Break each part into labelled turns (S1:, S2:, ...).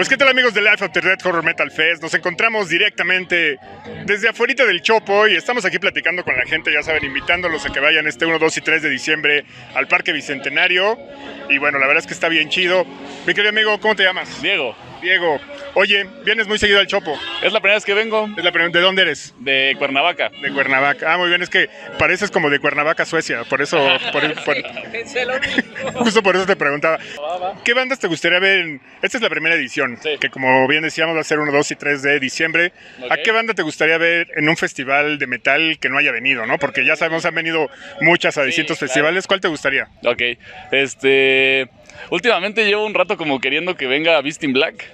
S1: Pues qué tal, amigos de Life After Death Horror Metal Fest. Nos encontramos directamente desde afuera del Chopo y estamos aquí platicando con la gente, ya saben, invitándolos a que vayan este 1, 2 y 3 de diciembre al Parque Bicentenario. Y bueno, la verdad es que está bien chido. Mi querido amigo, ¿cómo te llamas?
S2: Diego.
S1: Diego. Oye, vienes muy seguido al Chopo.
S2: Es la primera vez que vengo.
S1: ¿De dónde eres?
S2: De Cuernavaca.
S1: De Cuernavaca. Ah, muy bien, es que pareces como de Cuernavaca, Suecia. Por eso, justo por eso te preguntaba. ¿Qué bandas te gustaría ver? Esta es la primera edición, sí, que como bien decíamos va a ser 1, 2 y 3 de diciembre. Okay. ¿A qué banda te gustaría ver en un festival de metal que no haya venido, no? Porque ya sabemos, han venido muchas a distintos festivales. ¿Cuál te gustaría?
S2: Ok, últimamente llevo un rato como queriendo que venga Beast in Black,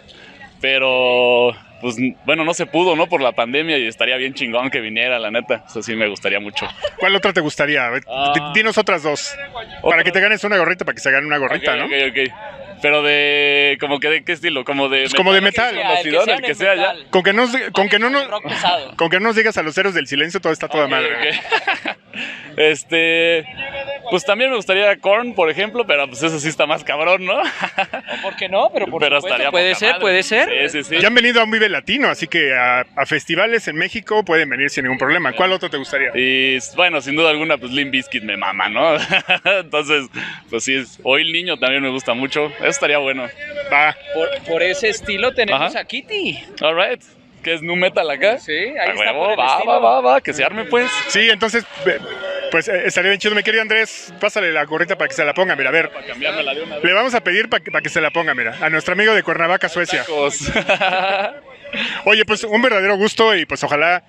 S2: pero pues bueno, no se pudo, ¿no? Por la pandemia, y estaría bien chingón que viniera, la neta. Eso sí me gustaría mucho.
S1: ¿Cuál otra te gustaría? Dinos otras dos. Para que te ganes una gorrita, para que se gane una gorrita,
S2: okay,
S1: ¿no?
S2: Ok. Pero de, como que de qué estilo, como de
S1: pues metal, como de metal.
S2: El que sea ya.
S1: Con que no nos digas a los héroes del silencio, todo está toda madre.
S2: Okay. Pues también me gustaría Korn, por ejemplo, pero pues eso sí está más cabrón, ¿no?
S3: ¿Por qué no? Pero
S2: estaría
S3: puede ser.
S2: Sí.
S1: Ya han venido a un Vive Latino, así que a festivales en México pueden venir sin ningún problema. ¿Cuál otro te gustaría?
S2: Y bueno, sin duda alguna, pues Limp Bizkit me mama, ¿no? Entonces, pues sí, o El Niño también me gusta mucho. Eso estaría bueno.
S1: Va.
S3: Por ese estilo tenemos a Kitty.
S2: All right. ¿Que es nu metal acá?
S3: Sí, ahí está.
S2: Huevo, va, que se arme pues.
S1: Sí, entonces, pues estaría bien chido. Mi querido Andrés, pásale la gorrita para que se la ponga, mira, a ver.
S2: Para cambiármela de una vez.
S1: Le vamos a pedir para que se la ponga, mira, a nuestro amigo de Cuernavaca, Suecia. Oye, pues un verdadero gusto y pues ojalá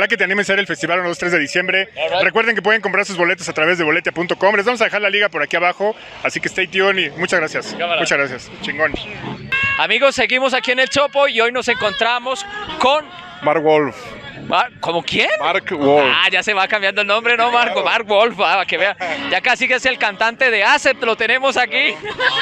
S1: que te animes a ir al festival 1, 2, 3 de diciembre. Right. Recuerden que pueden comprar sus boletos a través de boletia.com. Les vamos a dejar la liga por aquí abajo, así que stay tuned y muchas gracias. Cámara. Muchas gracias, chingón.
S3: Amigos, seguimos aquí en el Chopo y hoy nos encontramos con
S4: Mark Wolf.
S3: ¿Cómo quién?
S4: Mark Wolf.
S3: Ah, ya se va cambiando el nombre, ¿no, Marco? Claro. Mark Wolf, que vea. Ya casi que es el cantante de Acept, lo tenemos aquí.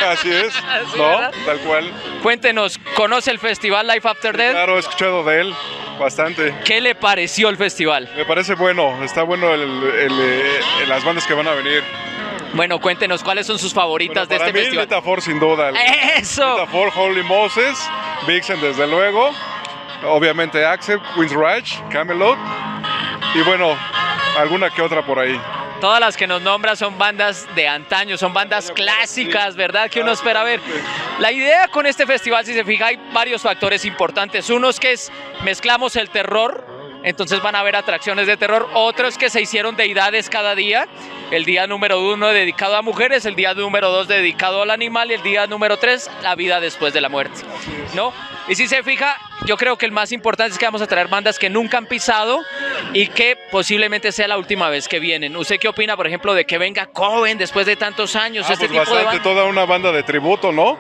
S4: Así es, ¿sí, ¿no? ¿Verdad? Tal cual.
S3: Cuéntenos, ¿conoce el festival Life After Death?
S4: Claro, he escuchado de él bastante.
S3: ¿Qué le pareció el festival?
S4: Me parece bueno, está bueno las bandas que van a venir.
S3: Bueno, cuéntenos, ¿cuáles son sus favoritas de este festival?
S4: Para mí, sin duda.
S3: ¡Eso!
S4: Metaphor, Holy Moses, Vixen, desde luego. Obviamente Accept, Queen's Rage, Camelot y bueno, alguna que otra por ahí.
S3: Todas las que nos nombra son bandas de antaño, son bandas clásicas, ¿verdad? Que uno espera ver. La idea con este festival, si se fija, hay varios factores importantes. Uno es que mezclamos el terror, entonces van a haber atracciones de terror. Otro es que se hicieron deidades cada día. El día número 1 dedicado a mujeres, el día número 2 dedicado al animal y el día número 3 la vida después de la muerte, ¿no? Y si se fija, yo creo que el más importante es que vamos a traer bandas que nunca han pisado y que posiblemente sea la última vez que vienen. ¿Usted qué opina, por ejemplo, de que venga Coven después de tantos años?
S4: Pues
S3: tipo
S4: bastante,
S3: de
S4: toda una banda de tributo, ¿no?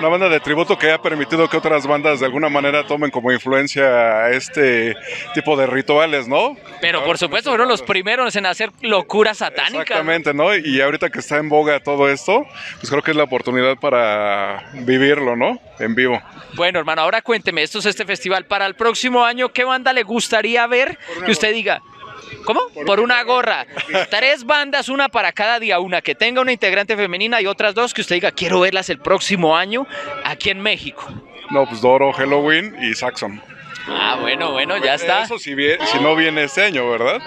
S4: Una banda de tributo que ha permitido que otras bandas de alguna manera tomen como influencia a este tipo de rituales, ¿no?
S3: Pero por supuesto fueron los primeros en hacer locuras satánicas.
S4: Exactamente, ¿no? Y ahorita que está en boga todo esto, pues creo que es la oportunidad para vivirlo, ¿no? En vivo.
S3: Bueno, hermano, ahora cuénteme, esto es este festival. Para el próximo año, ¿qué banda le gustaría ver que usted diga? ¿Cómo? Por una gorra. 3 bandas, una para cada día, una que tenga una integrante femenina y otras 2 que usted diga, quiero verlas el próximo año aquí en México.
S4: No, pues Doro, Halloween y Saxon.
S3: Ah, bueno, ya está.
S4: Eso si no viene este año, ¿verdad?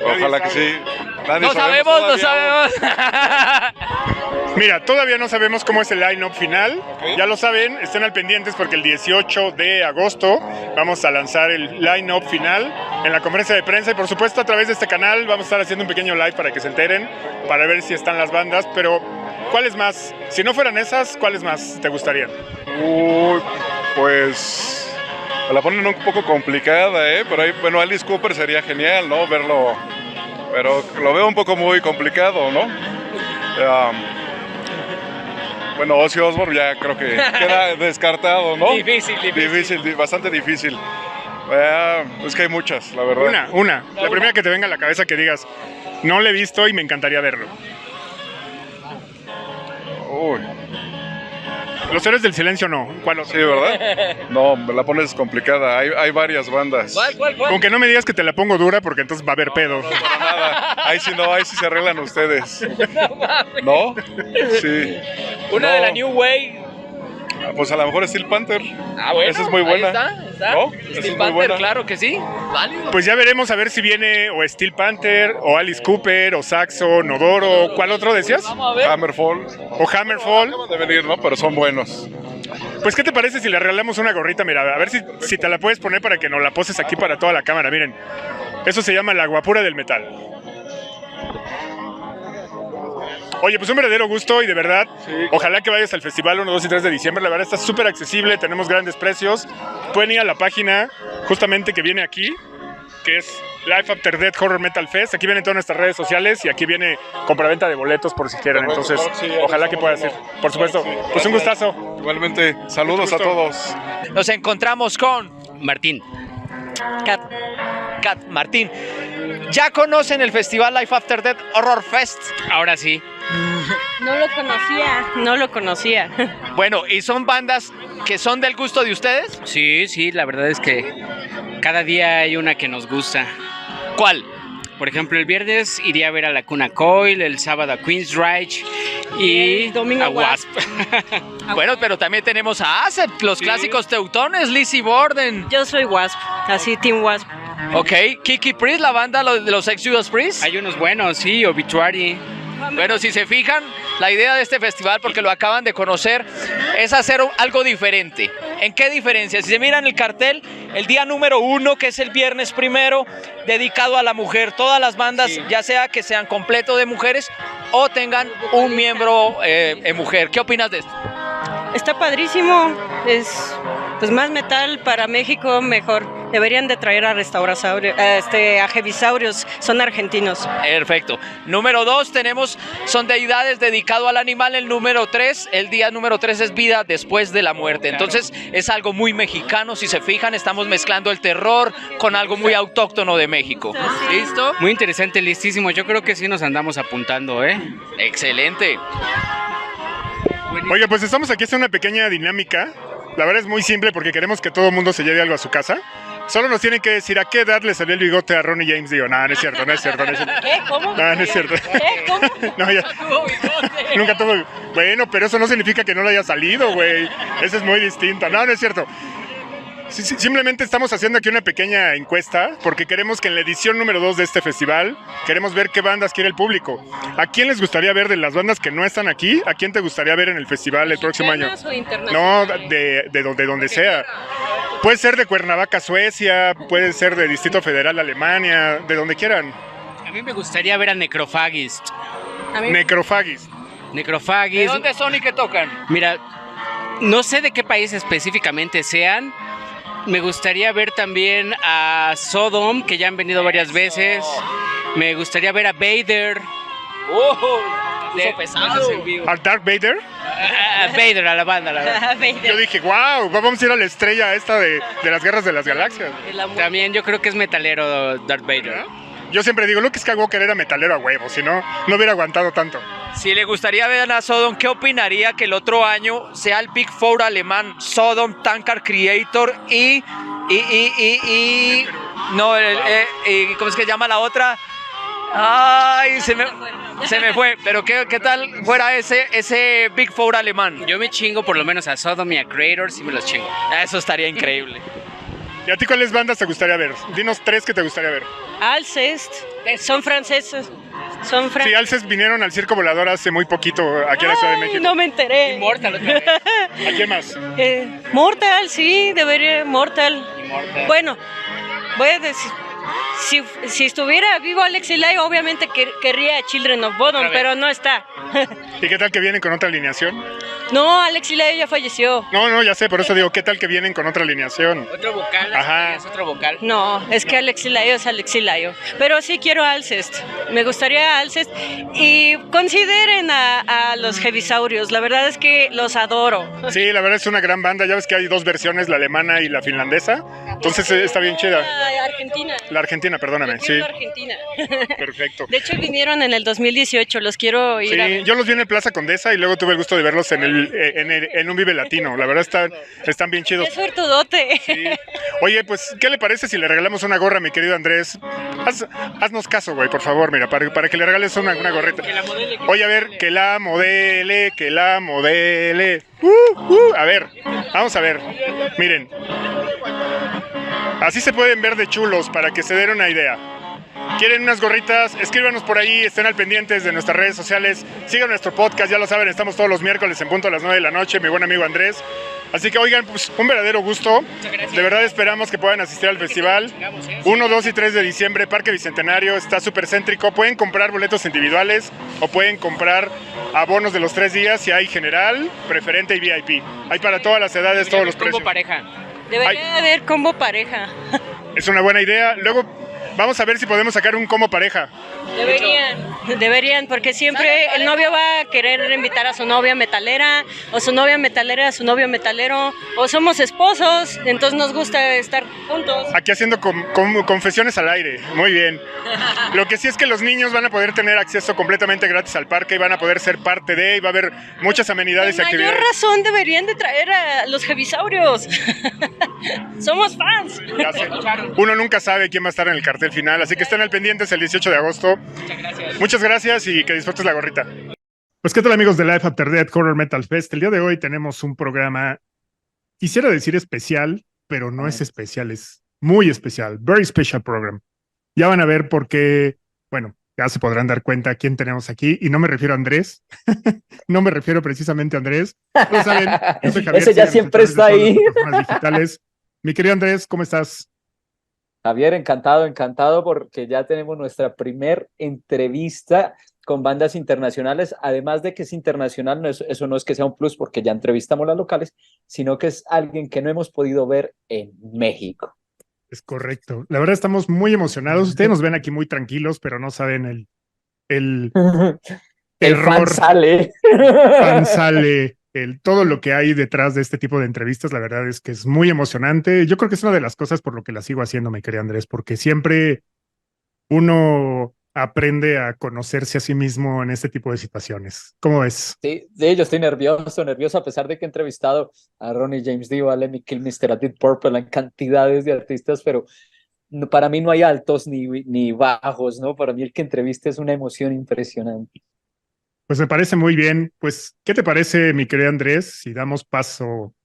S4: Ojalá que sí.
S3: No sabemos.
S1: Mira, todavía no sabemos cómo es el line-up final. Okay. Ya lo saben, estén al pendientes porque el 18 de agosto vamos a lanzar el line-up final en la conferencia de prensa y por supuesto a través de este canal vamos a estar haciendo un pequeño live para que se enteren, para ver si están las bandas, pero ¿cuáles más? Si no fueran esas, ¿cuáles más te gustarían?
S4: Pues me la ponen un poco complicada, pero ahí, bueno, Alice Cooper sería genial, ¿no? Verlo, pero lo veo un poco muy complicado, ¿no? Bueno, Ozzy Osbourne ya creo que queda descartado, ¿no?
S3: Difícil.
S4: Bastante difícil. Es que hay muchas, la verdad.
S1: Una. La primera que te venga a la cabeza que digas, no lo he visto y me encantaría verlo.
S4: Uy.
S1: Los héroes del silencio no. ¿Cuál otro?
S4: Sí, ¿verdad? No, me la pones complicada. Hay varias bandas.
S3: ¿Cuál?
S1: Con que no me digas que te la pongo dura porque entonces va a haber pedo.
S4: No, para nada. Ahí sí se arreglan ustedes. ¿No? Sí.
S3: Una de la New Way.
S4: Pues a lo mejor Steel Panther.
S3: Bueno,
S4: esa es muy buena.
S3: Ahí está.
S4: ¿No? Esa es
S3: Steel
S4: muy
S3: Panther,
S4: buena.
S3: claro que sí. Válido.
S1: Pues ya veremos a ver si viene o Steel Panther, o Alice Cooper, o Saxo, Nodoro. ¿Cuál otro decías?
S3: Vamos a ver.
S4: Hammerfall.
S1: O Hammerfall.
S4: Acaban de venir, ¿no? Pero son buenos.
S1: Pues, ¿qué te parece si le regalamos una gorrita? Mira, a ver si te la puedes poner para que nos la poses aquí para toda la cámara. Miren, eso se llama la guapura del metal. Oye, pues un verdadero gusto y de verdad, ojalá que vayas al festival 1, 2 y 3 de diciembre. La verdad está súper accesible, tenemos grandes precios. Pueden ir a la página justamente que viene aquí, que es Life After Death Horror Metal Fest. Aquí vienen todas nuestras redes sociales y aquí viene compraventa de boletos por si quieren. Entonces, ojalá que puedas ir. Por supuesto, pues un gustazo.
S4: Igualmente, saludos a todos.
S3: Nos encontramos con
S5: Martín.
S3: Kat Martín. ¿Ya conocen el festival Life After Death Horror Fest?
S5: Ahora sí.
S6: No lo conocía.
S3: Bueno, ¿y son bandas que son del gusto de ustedes?
S5: Sí, la verdad es que cada día hay una que nos gusta.
S3: ¿Cuál?
S5: Por ejemplo, el viernes iría a ver a la Cuna Coil, el sábado a Queensryche y
S6: el domingo
S5: a Wasp.
S3: Bueno, pero también tenemos a Acept, los clásicos teutones, Lizzie Borden.
S6: Yo soy Wasp, así Team Wasp.
S3: Ok, Kiki Priest, la banda de los ex Judas Priest.
S5: Hay unos buenos, sí, Obituary.
S3: Bueno, si se fijan, la idea de este festival, porque lo acaban de conocer, es hacer algo diferente. ¿En qué diferencia? Si se miran el cartel, el día número 1, que es el viernes primero, dedicado a la mujer. Todas las bandas, ya sea que sean completo de mujeres o tengan un miembro mujer. ¿Qué opinas de esto?
S6: Está padrísimo, es pues más metal para México, mejor. Deberían de traer a restaurasaurios, a heavisaurios, son argentinos.
S3: Perfecto. Número 2 tenemos, son deidades dedicado al animal. El número 3, el día número 3 es vida después de la muerte. Entonces es algo muy mexicano, si se fijan, estamos mezclando el terror con algo muy autóctono de México. ¿Listo?
S5: Muy interesante, listísimo. Yo creo que sí nos andamos apuntando, ¿eh?
S3: Excelente.
S1: Oye, pues estamos aquí haciendo una pequeña dinámica. La verdad es muy simple porque queremos que todo el mundo se lleve algo a su casa. Solo nos tienen que decir a qué edad le salió el bigote a Ronnie James Dio. No, no es cierto, no es cierto, no es cierto.
S6: ¿Qué? ¿Cómo?
S1: No, no es cierto.
S6: ¿Qué? ¿Cómo?
S1: No, ya. Nunca tuvo. Bueno, pero eso no significa que no le haya salido, güey. Eso es muy distinto. No, no es cierto. Simplemente estamos haciendo aquí una pequeña encuesta porque queremos que en la edición número 2 de este festival queremos ver qué bandas quiere el público. ¿A quién les gustaría ver de las bandas que no están aquí? ¿A quién te gustaría ver en el festival el próximo año?
S6: ¿Mexicanas o internacionales?
S1: No, de donde sea. Puede ser de Cuernavaca, Suecia, puede ser de Distrito Federal, Alemania, de donde quieran.
S5: A mí me gustaría ver a Necrophagist.
S1: Necrophagist.
S3: ¿De
S5: Necrophagist.
S3: dónde son y qué tocan?
S5: Mira, no sé de qué país específicamente sean. Me gustaría ver también a Sodom, que ya han venido varias veces. Me gustaría ver a Vader.
S3: De pesado.
S1: ¿A Darth Vader?
S5: A Vader, a la banda.
S1: Yo dije, wow, vamos a ir a la estrella esta de las guerras de las galaxias.
S5: También yo creo que es metalero Darth Vader.
S1: Yo siempre digo, Luke Skywalker era metalero a huevo, si no, no hubiera aguantado tanto.
S3: Si le gustaría ver a Sodom, ¿qué opinaría que el otro año sea el Big Four alemán? Sodom, Tankard Creator no, ¿cómo es que se llama la otra? Ay, se me fue. Pero ¿qué tal fuera ese Big Four alemán?
S5: Yo me chingo por lo menos a Sodom y a Creator, sí me los chingo.
S3: Eso estaría increíble.
S1: ¿Y a ti cuáles bandas te gustaría ver? Dinos 3 que te gustaría ver.
S6: Alcest, son franceses.
S1: Sí, Alces vinieron al Circo Volador hace muy poquito aquí a la Ciudad de México.
S6: No me enteré.
S5: Immortal otra vez.
S1: ¿A quién más?
S6: Mortal, sí, debería, Mortal. Bueno, voy a decir, si estuviera vivo Alex Elay, obviamente querría a Children of Bodom, pero no está.
S1: ¿Y qué tal que vienen con otra alineación?
S6: No, Alex Elay ya falleció.
S1: No, ya sé, por eso digo, ¿qué tal que vienen con otra alineación?
S5: Otro vocal,
S1: Ajá.
S5: es otro vocal.
S6: No, es que Alex Layo es Alex Layo. Pero sí quiero a Alcest. Me gustaría a Alcest. Y consideren a los heavisaurios. La verdad es que los adoro.
S1: Sí, la verdad es una gran banda. Ya ves que hay 2 versiones, la alemana y la finlandesa. Entonces está bien chida.
S6: Argentina.
S1: La argentina, perdóname. Sí,
S6: Argentina.
S1: perfecto.
S6: De hecho, vinieron en el 2018. Los quiero ir a
S1: Sí,
S6: ver.
S1: yo los vi en el Plaza Condesa y luego tuve el gusto de verlos en el en un Vive Latino. La verdad están bien chidos.
S6: ¡Qué suertudote!
S1: Sí. Oye, pues, ¿qué le parece si le regalamos una gorra, mi querido Andrés? Haznos caso, güey, por favor, mira, para que le regales una gorrita. Oye, a ver, que la modele. A ver, vamos a ver. Miren. Así se pueden ver de chulos para que se den una idea. ¿Quieren unas gorritas? Escríbanos por ahí, estén al pendientes de nuestras redes sociales. Sigan nuestro podcast, ya lo saben, estamos todos los miércoles en punto a las 9 de la noche, mi buen amigo Andrés. Así que, oigan, pues un verdadero gusto. De verdad esperamos que puedan asistir al festival. 1, 2 y 3 de diciembre, Parque Bicentenario, está súper céntrico. Pueden comprar boletos individuales o pueden comprar abonos de los 3 días si hay general, preferente y VIP. Hay para todas las edades, todos los precios.
S3: Pareja.
S6: Debería haber combo pareja.
S1: Es una buena idea. Luego vamos a ver si podemos sacar un como pareja.
S6: Deberían, porque siempre el novio va a querer invitar a su novia metalera, o su novia metalera a su novio metalero, o somos esposos, entonces nos gusta estar juntos.
S1: Aquí haciendo confesiones al aire, muy bien. Lo que sí es que los niños van a poder tener acceso completamente gratis al parque y van a poder ser parte de, y va a haber muchas amenidades y actividades.
S6: Por mayor razón deberían de traer a los jevisaurios. Somos fans.
S1: Ya sé. Uno nunca sabe quién va a estar en el cartel final, así que estén al pendientes el 18 de agosto. Muchas gracias y que disfrutes la gorrita. Pues qué tal, amigos de Life After Death Horror Metal Fest. El día de hoy tenemos un programa, quisiera decir especial, pero no es especial, es muy especial. Very special program. Ya van a ver por qué, bueno, ya se podrán dar cuenta quién tenemos aquí, y no me refiero a Andrés, no me refiero precisamente a Andrés. Lo saben, yo soy Javier.
S7: Ese ya siempre está ahí.
S1: Digitales. Mi querido Andrés, ¿cómo estás?
S7: Javier, encantado porque ya tenemos nuestra primer entrevista con bandas internacionales, además de que es internacional, eso no es que sea un plus porque ya entrevistamos las locales, sino que es alguien que no hemos podido ver en México.
S1: Es correcto. La verdad estamos muy emocionados. Ustedes nos ven aquí muy tranquilos, pero no saben el
S7: fan sale.
S1: Fan sale. Todo lo que hay detrás de este tipo de entrevistas, la verdad es que es muy emocionante. Yo creo que es una de las cosas por lo que la sigo haciendo, mi querido Andrés, porque siempre uno aprende a conocerse a sí mismo en este tipo de situaciones. ¿Cómo ves?
S7: Sí, yo estoy nervioso, a pesar de que he entrevistado a Ronnie James Dio, a Lemmy Kilmister, a Deep Purple, a cantidades de artistas, pero para mí no hay altos ni bajos, ¿no? Para mí el que entreviste es una emoción impresionante.
S1: Pues me parece muy bien. Pues, ¿qué te parece, mi querido Andrés, si damos paso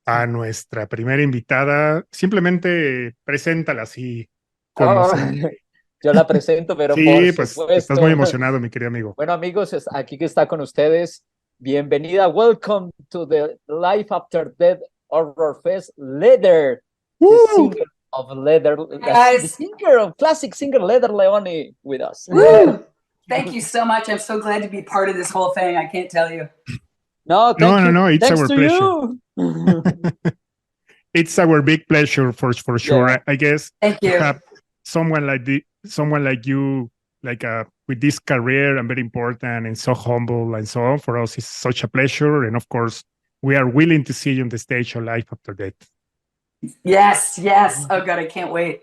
S1: a nuestra primera invitada? Simplemente preséntala así.
S7: Yo la presento, pero
S1: sí,
S7: por
S1: pues
S7: supuesto.
S1: Estás muy emocionado, mi querido amigo.
S7: Bueno, amigos, aquí que está con ustedes. Bienvenida. Welcome to the Life After Death Horror Fest. Leather, the singer of Leather, the singer of classic singer Leather Leona with us.
S8: Woo! Thank you so much. I'm so glad to be part of this whole thing. I can't tell you.
S7: No,
S1: it's
S7: Thanks
S1: our pleasure. It's our big pleasure for sure. Yeah. I guess.
S8: Thank you.
S1: To have someone like you, with this career and very important and so humble and so on, for us is such a pleasure. And of course, we are willing to see you on the stage of Life After Death.
S8: Yes. Oh God, I can't wait.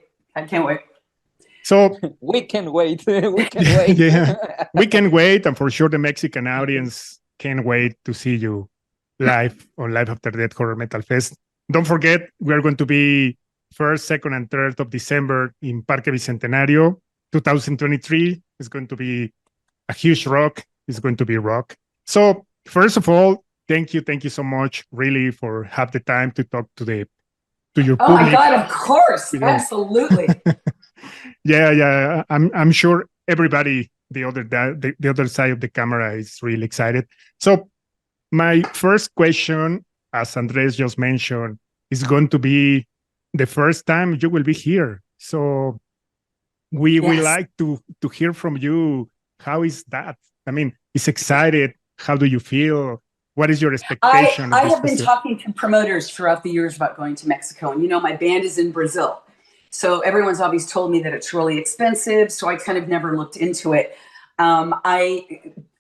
S1: So
S7: we can wait.
S1: Yeah, we can wait, and for sure the Mexican audience can't wait to see you live on Live After Death Horror Metal Fest. Don't forget, we are going to be 1st, 2nd, and 3rd of December in Parque Bicentenario. 2023 is going to be a huge rock. It's going to be rock. So first of all, thank you so much, really, for have the time to talk to your public.
S8: Oh my God, of course, absolutely.
S1: Yeah. I'm sure everybody the other side of the camera is really excited. So my first question, as Andres just mentioned, is going to be the first time you will be here. So we would like to hear from you. How is that? I mean, it's excited. How do you feel? What is your expectation?
S8: I have been talking to promoters throughout the years about going to Mexico. And, my band is in Brazil. So everyone's always told me that it's really expensive. So I kind of never looked into it. I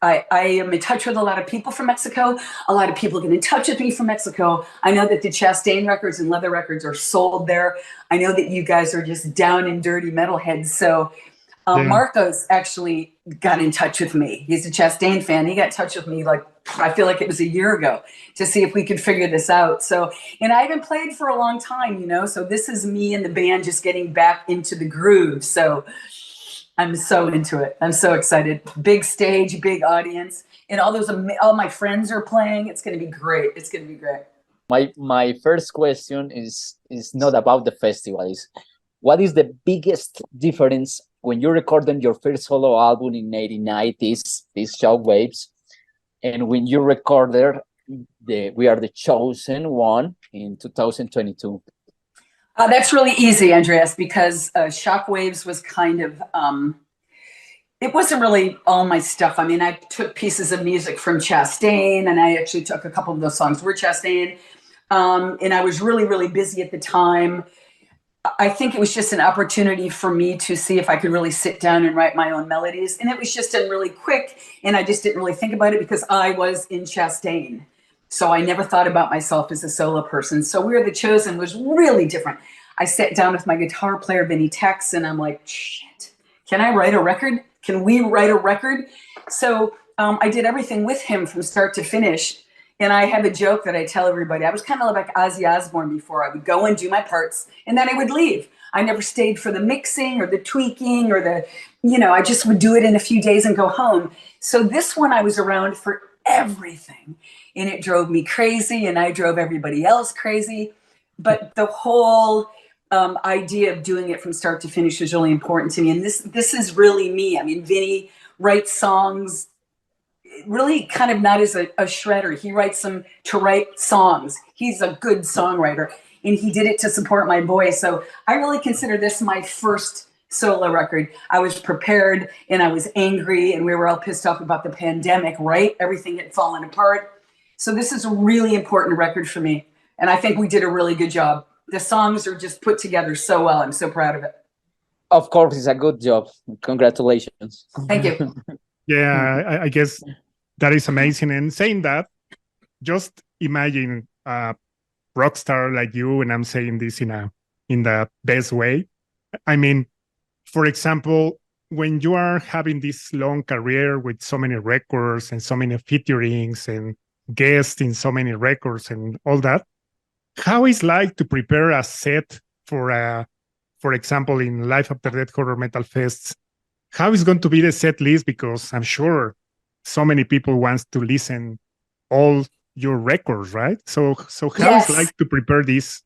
S8: am in touch with a lot of people from Mexico. A lot of people get in touch with me from Mexico. I know that the Chastain records and Leather records are sold there. I know that you guys are just down and dirty metalheads. So Marcos actually got in touch with me. He's a Chastain fan. He got in touch with me like I feel like it was a year ago, to see if we could figure this out. So, and I haven't played for a long time, you know, so this is me and the band just getting back into the groove. So I'm so into it. I'm so excited. Big stage, big audience, and all my friends are playing. It's going to be great. It's going to be great.
S7: My first question is not about the festival. Is what is the biggest difference when you recorded your first solo album in '89, these Shockwaves, and when you recorded We Are the Chosen One in 2022?
S8: That's really easy, Andreas, because Shockwaves was kind of, it wasn't really all my stuff. I mean, I took pieces of music from Chastain, and I actually took a couple of those songs were Chastain, and I was really, really busy at the time. I think it was just an opportunity for me to see if I could really sit down and write my own melodies. And it was just done really quick, and I just didn't really think about it because I was in Chastain. So I never thought about myself as a solo person. So We Are the Chosen was really different. I sat down with my guitar player, Vinny Tex, and I'm like, shit, can I write a record? Can we write a record? So I did everything with him from start to finish. And I have a joke that I tell everybody. I was kind of like Ozzy Osbourne before. I would go and do my parts, and then I would leave. I never stayed for the mixing or the tweaking or the, you know, I just would do it in a few days and go home. So this one I was around for everything, and it drove me crazy, and I drove everybody else crazy. But the whole idea of doing it from start to finish was really important to me. And this is really me. I mean, Vinny writes songs really kind of not as a shredder. He writes them to write songs. He's a good songwriter, and he did it to support my voice. So I really consider this my first solo record. I was prepared, and I was angry, and we were all pissed off about the pandemic, right? Everything had fallen apart. So this is a really important record for me, and I think we did a really good job. The songs are just put together so well. I'm so proud of it.
S7: Of course, it's a good job. Congratulations.
S8: Thank you.
S1: Yeah, I guess that is amazing. And saying that, just imagine a rock star like you, and I'm saying this in the best way. I mean, for example, when you are having this long career with so many records and so many featurings and guests in so many records and all that, how is like to prepare a set for example, in Live After Death Horror Metal Fests? How is going to be the set list? Because I'm sure so many people wants to listen all your records, right? So how is like to prepare this?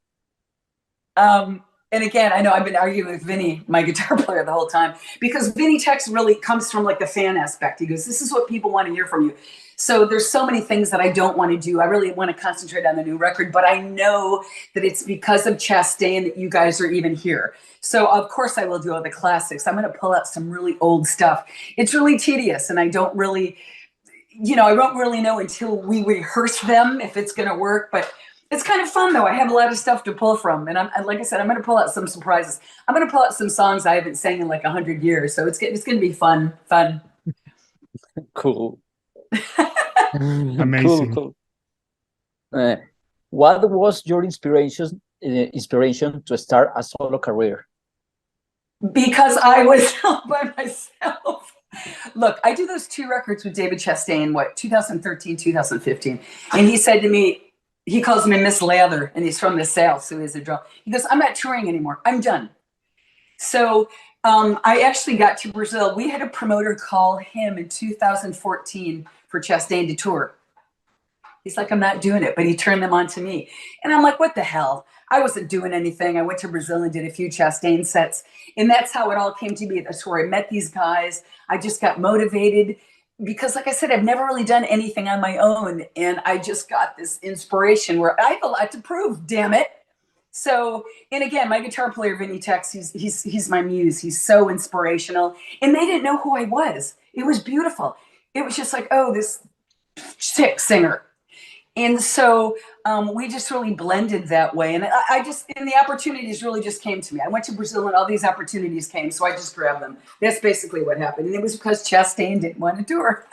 S8: And again, I know I've been arguing with Vinny, my guitar player, the whole time, because Vinny Tex really comes from like the fan aspect. He goes, this is what people want to hear from you. So there's so many things that I don't want to do. I really want to concentrate on the new record, but I know that it's because of Chastain that you guys are even here. So of course I will do all the classics. I'm going to pull out some really old stuff. It's really tedious, and I don't really, you know, I won't really know until we rehearse them if it's going to work, but it's kind of fun though. I have a lot of stuff to pull from, and like I said, I'm going to pull out some surprises. I'm going to pull out some songs I haven't sang in like 100 years. So it's going to be fun.
S7: Cool.
S1: Amazing.
S7: Cool. What was your inspiration to start a solo career?
S8: Because I was by myself. Look, I do those 2 records with David Chastain, 2013, 2015. And he said to me, he calls me Miss Leather, and he's from the South, so he's a drummer. He goes, I'm not touring anymore. I'm done. So I actually got to Brazil. We had a promoter call him in 2014 for Chastain to tour. He's like, I'm not doing it, but he turned them on to me. And I'm like, what the hell? I wasn't doing anything. I went to Brazil and did a few Chastain sets. And that's how it all came to be. That's where I met these guys. I just got motivated because, like I said, I've never really done anything on my own. And I just got this inspiration where I have a lot to prove, damn it. So, and again, my guitar player, Vinny Tex, he's my muse. He's so inspirational. And they didn't know who I was. It was beautiful. It was just like, oh, this sick singer. And so we just really blended that way. And and the opportunities really just came to me. I went to Brazil and all these opportunities came. So I just grabbed them. That's basically what happened. And it was because Chastain didn't want to tour.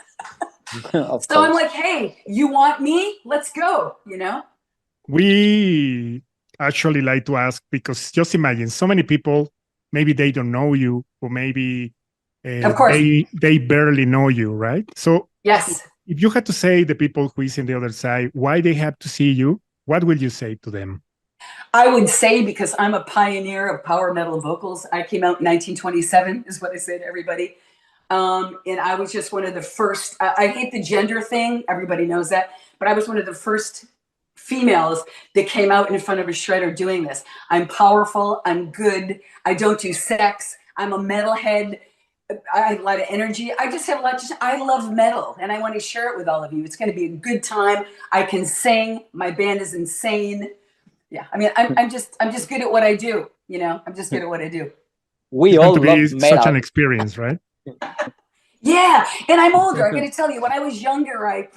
S8: So I'm like, hey, you want me? Let's go, you know?
S1: We actually like to ask, because just imagine so many people, maybe they don't know you, or maybe
S8: of course
S1: they barely know you, right? So
S8: yes,
S1: If you had to say the people who is in the other side why they have to see you, what will you say to them?
S8: I would say, because I'm a pioneer of power metal vocals, I came out in 1927, is what I say to everybody. And I was just one of the first, I hate the gender thing, everybody knows that, but I was one of the first females that came out in front of a shredder doing this. I'm powerful, I'm good, I don't do sex, I'm a metalhead, I have a lot of energy. I just have a lot I love metal and I want to share it with all of you. It's going to be a good time. I can sing, my band is insane. Yeah, I mean, I'm just good at what I do, you know. I'm just good at what I do.
S7: We
S1: It's
S7: all
S1: going to
S7: love
S1: be
S7: metal.
S1: such an experience, right?
S8: Yeah, and I'm older. I got to tell you, when I was younger, I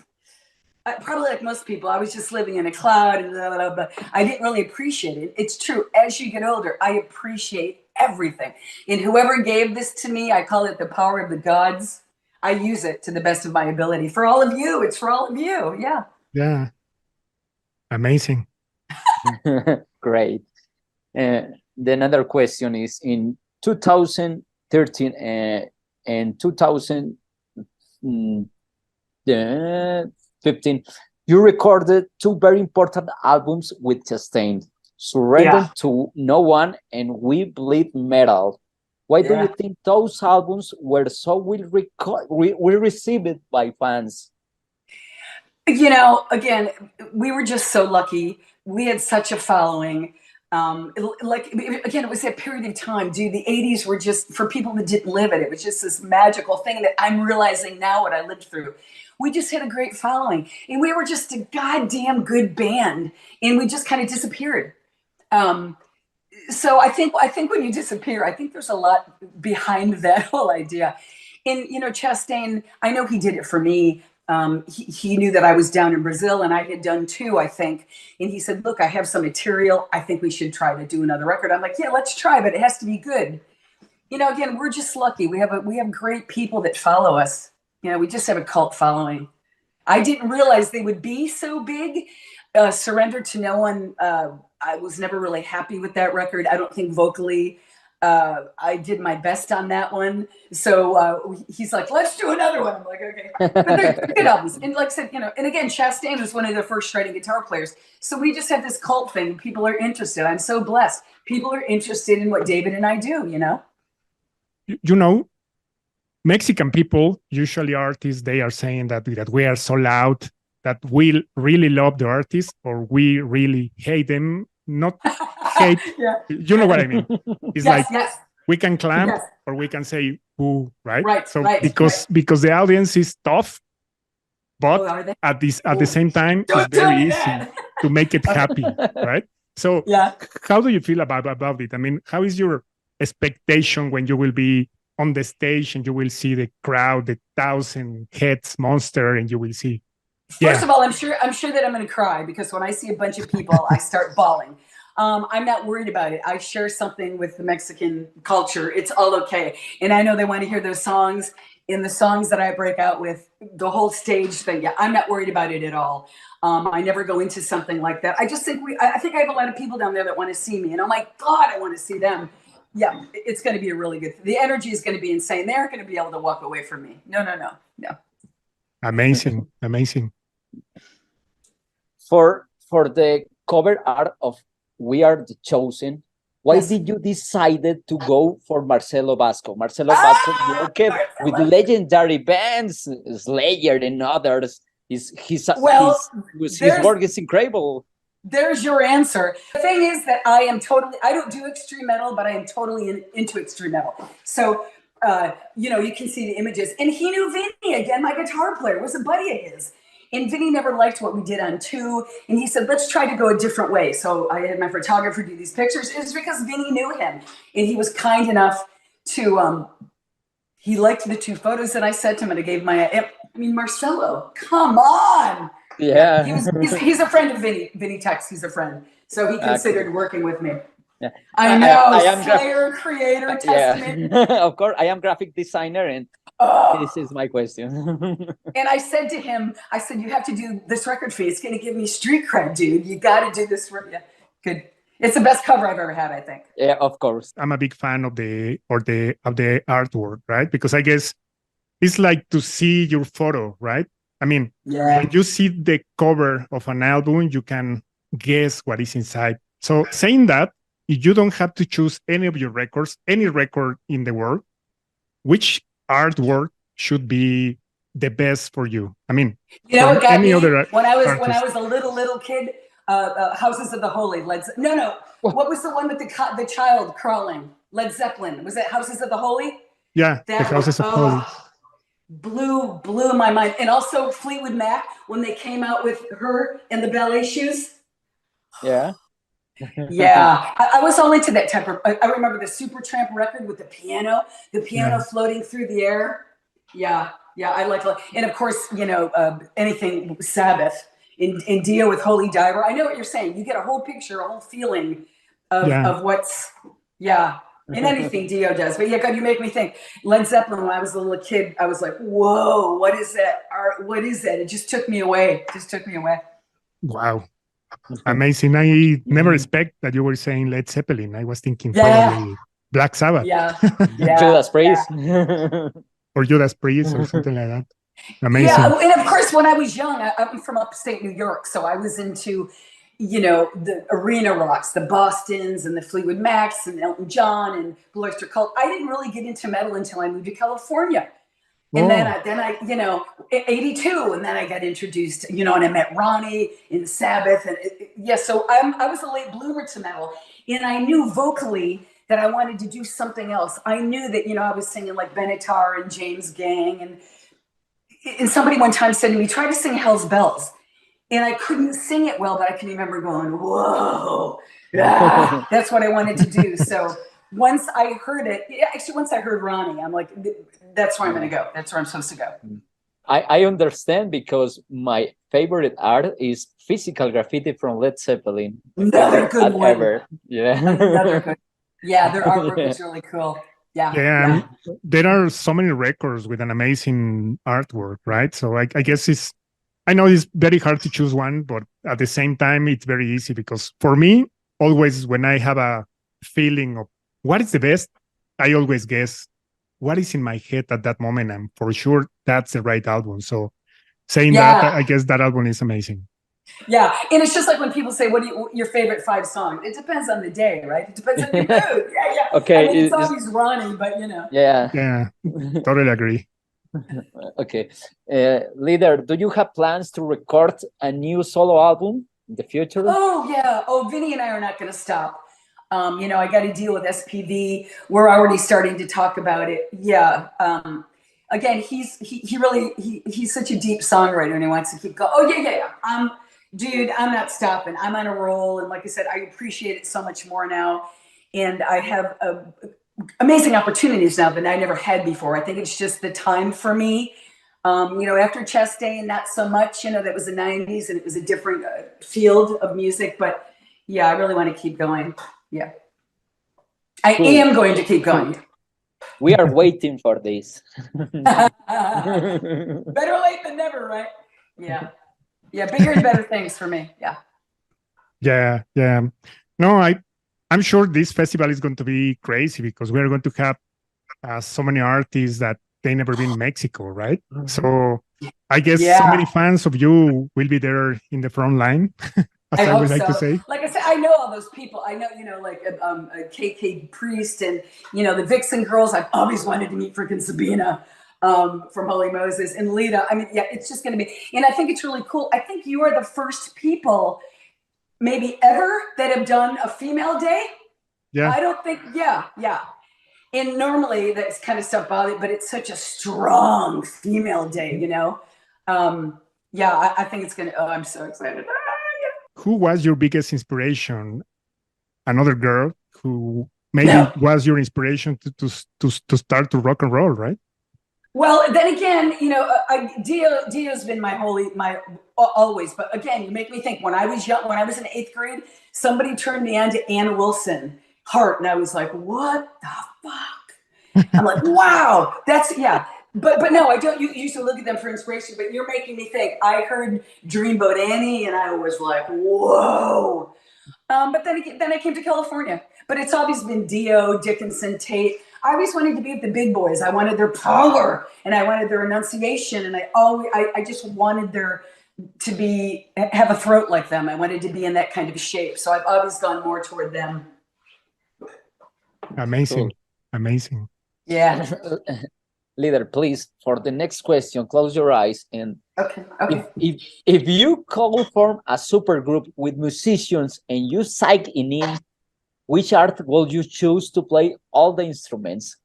S8: probably like most people, I was just living in a cloud, and blah, blah, blah, but I didn't really appreciate it. It's true. As you get older, I appreciate everything. And whoever gave this to me, I call it the power of the gods. I use it to the best of my ability for all of you. It's for all of you. Yeah.
S1: Yeah. Amazing.
S7: Great. The another question is, in 2013 and 2015, you recorded two very important albums with Chastain, Surrender to No One and We Bleed Metal. Why do you think those albums were so well received by fans?
S8: You know, again, we were just so lucky. We had such a following. Again, it was that period of time, dude. The 80s were just, for people that didn't live it, it was just this magical thing that I'm realizing now what I lived through. We just had a great following, and we were just a goddamn good band, and we just kind of disappeared. So I think when you disappear, I think there's a lot behind that whole idea. And, you know, Chastain, I know he did it for me. He knew that I was down in Brazil and I had done two, I think. And he said, look, I have some material. I think we should try to do another record. I'm like, yeah, let's try, but it has to be good. You know, again, we're just lucky. We have great people that follow us. You know, we just have a cult following. I didn't realize they would be so big. Surrender to No One, I was never really happy with that record. I don't think vocally I did my best on that one. So he's like, let's do another one. I'm like, okay. But they're good albums. And like I said, you know, and again, Chastain was one of the first shredding guitar players. So we just have this cult thing. People are interested. I'm so blessed. People are interested in what David and I do, you know?
S1: You know, Mexican people, usually artists, they are saying that we are so loud, that we really love the artist or we really hate them. Not hate, you know what I mean? It's we can clamp or we can say boo, right? Because the audience is tough, but at the same time, it's very easy to make it happy, right? So how do you feel about it? I mean, how is your expectation when you will be on the stage and you will see the crowd, the 1,000 heads monster, and you will see?
S8: First of all, I'm sure that I'm going to cry, because when I see a bunch of people, I start bawling. I'm not worried about it. I share something with the Mexican culture. It's all okay. And I know they want to hear those songs. In the songs that I break out with, the whole stage thing, I'm not worried about it at all. I never go into something like that. I just think I think I have a lot of people down there that want to see me. And oh my God, I want to see them. Yeah, it's going to be a really good, the energy is going to be insane. They aren't going to be able to walk away from me. No.
S1: Amazing.
S7: For the cover art of We Are the Chosen, why did you decide to go for Marcelo Vasco? Marcelo Vasco worked with legendary bands, Slayer and others. His work is incredible.
S8: There's your answer. The thing is that I don't do extreme metal, but I am totally into extreme metal. So, you know, you can see the images. And he knew Vinny, again, my guitar player, was a buddy of his. And Vinny never liked what we did on 2. And he said, let's try to go a different way. So I had my photographer do these pictures. It was because Vinny knew him. And he was kind enough to, he liked the 2 photos that I sent him. And I gave Marcelo, come on.
S7: Yeah.
S8: He's a friend of Vinny. Vinny Tex, he's a friend. So he considered working with me.
S7: Yeah.
S8: I know, Slayer, creator, testament.
S7: Of course, I am graphic designer, and this is my question.
S8: And I said to him, you have to do this record for you. It's going to give me street cred, dude. You got to do this. Good. It's the best cover I've ever had, I think.
S7: Yeah, of course.
S1: I'm a big fan of the artwork, right? Because I guess it's like to see your photo, right? I mean, when you see the cover of an album, you can guess what is inside. So saying that, you don't have to choose any of your records, any record in the world, which artwork should be the best for you? I mean,
S8: you know what got
S1: any
S8: me
S1: other
S8: when I
S1: artist.
S8: was a little kid? Houses of the Holy. No. What was the one with the child crawling? Led Zeppelin. Was it Houses of the Holy?
S1: Yeah, the Houses of Holy.
S8: Blew my mind. And also Fleetwood Mac, when they came out with her in the ballet shoes.
S7: Yeah.
S8: Yeah, I was all into that type of. I remember the Supertramp record with the piano floating through the air. Yeah, I like, and of course, anything Sabbath in Dio with Holy Diver. I know what you're saying. You get a whole picture, a whole feeling of what's, and anything Dio does. But God, you make me think. Led Zeppelin, when I was a little kid, I was like, whoa, what is that art? What is that? It just took me away.
S1: Wow. Amazing. I never expect that you were saying Led Zeppelin. I was thinking probably Black Sabbath.
S7: Judas Priest.
S1: Or Judas Priest or something like that. Amazing.
S8: Yeah, and of course, when I was young, I'm from upstate New York, so I was into, the arena rocks, the Bostons and the Fleetwood Macs and Elton John and Blue Oyster Cult. I didn't really get into metal until I moved to California. And then I 82, and then I got introduced, and I met Ronnie in Sabbath. And so I was a late bloomer to metal. And I knew vocally that I wanted to do something else. I knew that, I was singing like Benatar and James Gang. And somebody one time said to me, try to sing Hell's Bells. And I couldn't sing it well, but I can remember going, whoa, that's what I wanted to do. So once I heard it, once I heard Ronnie, I'm like, that's where I'm going to go. That's where I'm supposed to go.
S7: I understand, because my favorite art is physical graffiti from Led Zeppelin.
S8: Another good one.
S7: Ever. Yeah.
S8: Another good. Yeah, their artwork is really cool. Yeah.
S1: There are so many records with an amazing artwork, right? So I guess I know it's very hard to choose one, but at the same time, it's very easy, because for me, always when I have a feeling of what is the best, I always guess what is in my head at that moment, and for sure that's the right album. So saying that, I guess that album is amazing.
S8: Yeah, and it's just like when people say, "What your favorite 5 songs?" It depends on the day, right? It depends on your mood. Yeah.
S7: Okay,
S8: I mean, it's always Ronnie, but
S1: Yeah, totally agree.
S7: Okay, Leader, do you have plans to record a new solo album in the future?
S8: Oh yeah. Oh, Vinny and I are not going to stop. I got to deal with SPV. We're already starting to talk about it. Yeah. Again, he's such a deep songwriter, and he wants to keep going. Oh yeah. Dude, I'm not stopping. I'm on a roll. And like I said, I appreciate it so much more now. And I have amazing opportunities now that I never had before. I think it's just the time for me. After Chastain, not so much, that was the 90s and it was a different field of music. But yeah, I really want to keep going. Yeah. I am going to keep going.
S7: We are waiting for this.
S8: Better late than never, right? Yeah. Yeah, bigger and better things for me. Yeah.
S1: No, I'm sure this festival is going to be crazy, because we're going to have so many artists that they never been in Mexico, right? Mm-hmm. So I guess so many fans of you will be there in the front line, as I would like to say.
S8: Like I said, I know all those people. I know, like KK Priest and, the Vixen Girls. I've always wanted to meet freaking Sabina. From Holy Moses and Lita. I mean, it's just going to be, and I think it's really cool. I think you are the first people maybe ever that have done a female day.
S1: Yeah.
S8: I don't think, yeah. And normally that's kind of stuff bothered, but it's such a strong female day, I think it's going to, I'm so excited.
S1: Who was your biggest inspiration? Another girl who maybe was your inspiration to start to rock and roll, right?
S8: Well, then again, Dio's been my always. But again, you make me think. When I was young, when I was in 8th grade, somebody turned me on to Ann Wilson, Heart, and I was like, "What the fuck?" I'm like, "Wow, that's But no, I don't used to look at them for inspiration. But you're making me think. I heard Dreamboat Annie, and I was like, "Whoa!" But then I came to California. But it's always been Dio, Dickinson, Tate. I always wanted to be with the big boys. I wanted their power and I wanted their enunciation. And I just wanted to have a throat like them. I wanted to be in that kind of shape. So I've always gone more toward them.
S1: Amazing.
S7: Cool.
S1: Amazing.
S8: Yeah.
S7: Leader, please, for the next question, close your eyes. And
S8: Okay.
S7: if you could form a super group with musicians and you psych in, which art will you choose to play all the instruments?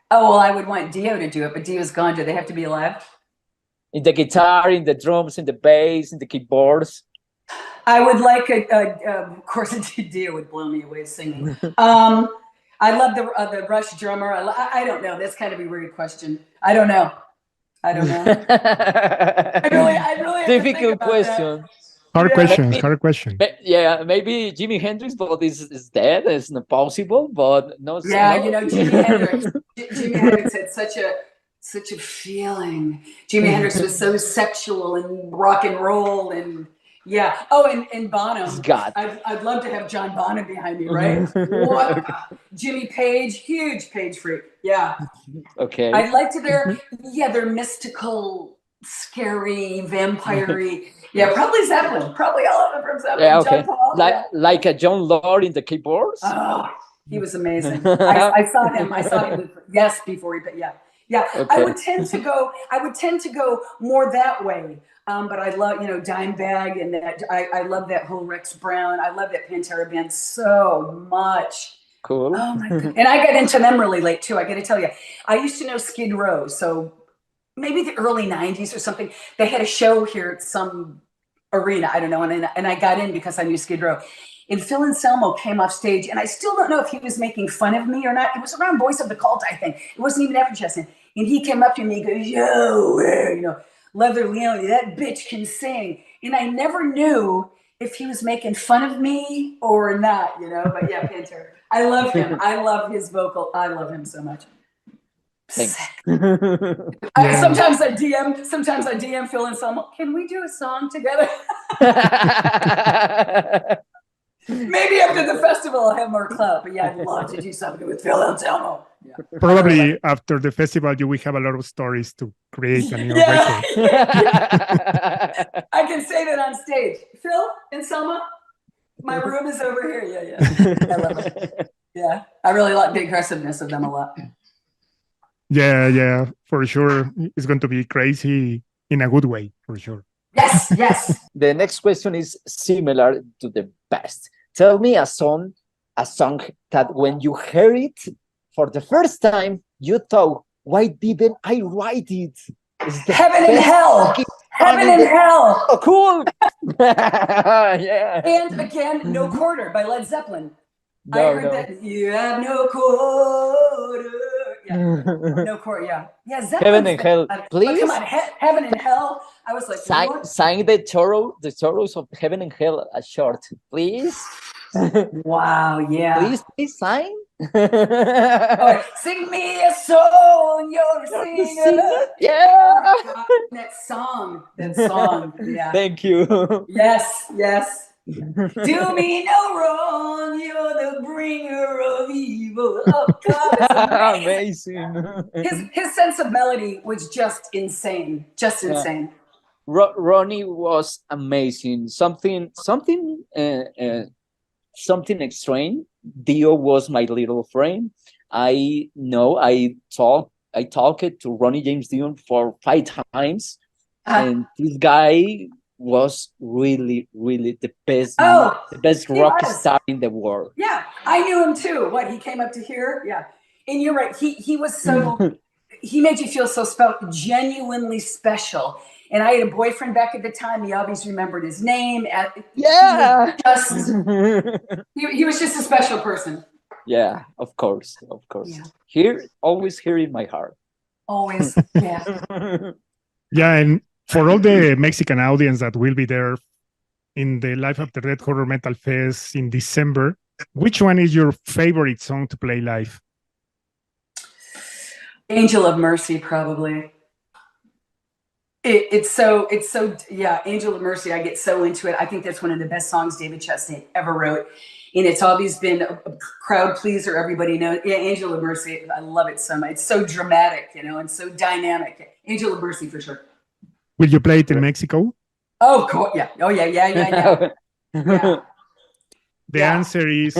S8: Oh, well, I would want Dio to do it, but Dio's gone. Do they have to be alive?
S7: In the guitar, in the drums, in the bass, in the keyboards?
S8: I would like of course, Dio would blow me away singing. I love the Rush drummer. I don't know. That's kind of a weird question. I don't know. I really
S7: Difficult question.
S1: Hard question.
S7: Yeah, maybe Jimi Hendrix, but is dead. It's not possible. But no.
S8: Yeah,
S7: no.
S8: Jimi Hendrix. Jimi Hendrix had such a feeling. Jimi Hendrix was so sexual and rock and roll and. Yeah. Oh, and Bonham.
S7: God.
S8: I'd love to have John Bonham behind me, right? What? Jimmy Page, huge Page freak. Yeah.
S7: Okay.
S8: I'd like to. They're mystical, scary, vampire-y. Yeah, probably Zeppelin. Probably all of them from Zeppelin.
S7: Yeah. Okay.
S8: John Paul,
S7: like a John Lord in the keyboards.
S8: Oh, he was amazing. I saw him. Yes, before he. But yeah. Okay. I would tend to go more that way. But I love, Dimebag and that. I love that whole Rex Brown. I love that Pantera band so much.
S7: Cool.
S8: Oh my God. And I got into them really late too. I got to tell you, I used to know Skid Row, so maybe the early '90s or something. They had a show here at some arena. I don't know, and I got in because I knew Skid Row. And Phil Anselmo came off stage, and I still don't know if he was making fun of me or not. It was around Voice of the Cult, I think. It wasn't even ever Justin. And he came up to me and goes, "Yo, Leather Leona, that bitch can sing." And I never knew if he was making fun of me or not, But yeah, Pantera. I love him. I love his vocal. I love him so much.
S7: Thanks.
S8: Sometimes I DM Phil Anselmo. Can we do a song together? Maybe after the festival I'll have more clout. But yeah, I'd love to do something with Phil Anselmo. Yeah.
S1: Probably after the festival, you will have a lot of stories to create a new record.
S8: I can say that on stage. Phil and Selma, my room is over here. Yeah. I love it. Yeah, I really like the aggressiveness of them a lot.
S1: Yeah, for sure. It's going to be crazy in a good way, for sure.
S8: Yes.
S7: The next question is similar to the past. Tell me a song that when you heard it for the first time, you thought, why didn't I write it?
S8: Heaven and Hell. Heaven and Hell.
S7: Oh, cool. Yeah.
S8: And again, No Quarter by Led Zeppelin. I heard that. You have no quarter. Yeah. No quarter. Yeah. Zeppelin.
S7: Heaven and Hell. Please.
S8: Come on, Heaven and Hell. I was like,
S7: sign the Toros of Heaven and Hell short, please.
S8: Wow. Yeah.
S7: Please sign.
S8: Sing me a song, you're a singer.
S7: Yeah.
S8: Oh God, that song. Yeah.
S7: Thank you.
S8: Yes. Do me no wrong, you're the bringer of evil. Oh God, it's amazing. His sense of melody was just insane. Insane.
S7: Ronnie was amazing. Something extreme. Dio was my little friend. I know I talked to Ronnie James Dio for 5 times, and this guy was really the best rock star in the world.
S8: Yeah, I knew him too. He came up to here? Yeah. And you're right, he was so he made you feel so genuinely special. And I had a boyfriend back at the time. He always remembered his name.
S7: Yeah.
S8: He was just a special person.
S7: Yeah, of course. Yeah. Always here in my heart.
S8: Always, yeah.
S1: Yeah, and for all the Mexican audience that will be there in the Live After Death Horror Metal Fest in December, which one is your favorite song to play live?
S8: Angel of Mercy, probably. Yeah, Angel of Mercy, I get so into it. I think that's one of the best songs David Chastain ever wrote. And it's always been a crowd pleaser. Everybody knows. Yeah, Angel of Mercy. I love it so much. It's so dramatic, and so dynamic. Angel of Mercy for sure.
S1: Will you play it in Mexico?
S8: Oh, cool. Yeah. Oh, yeah. Yeah.
S1: The answer is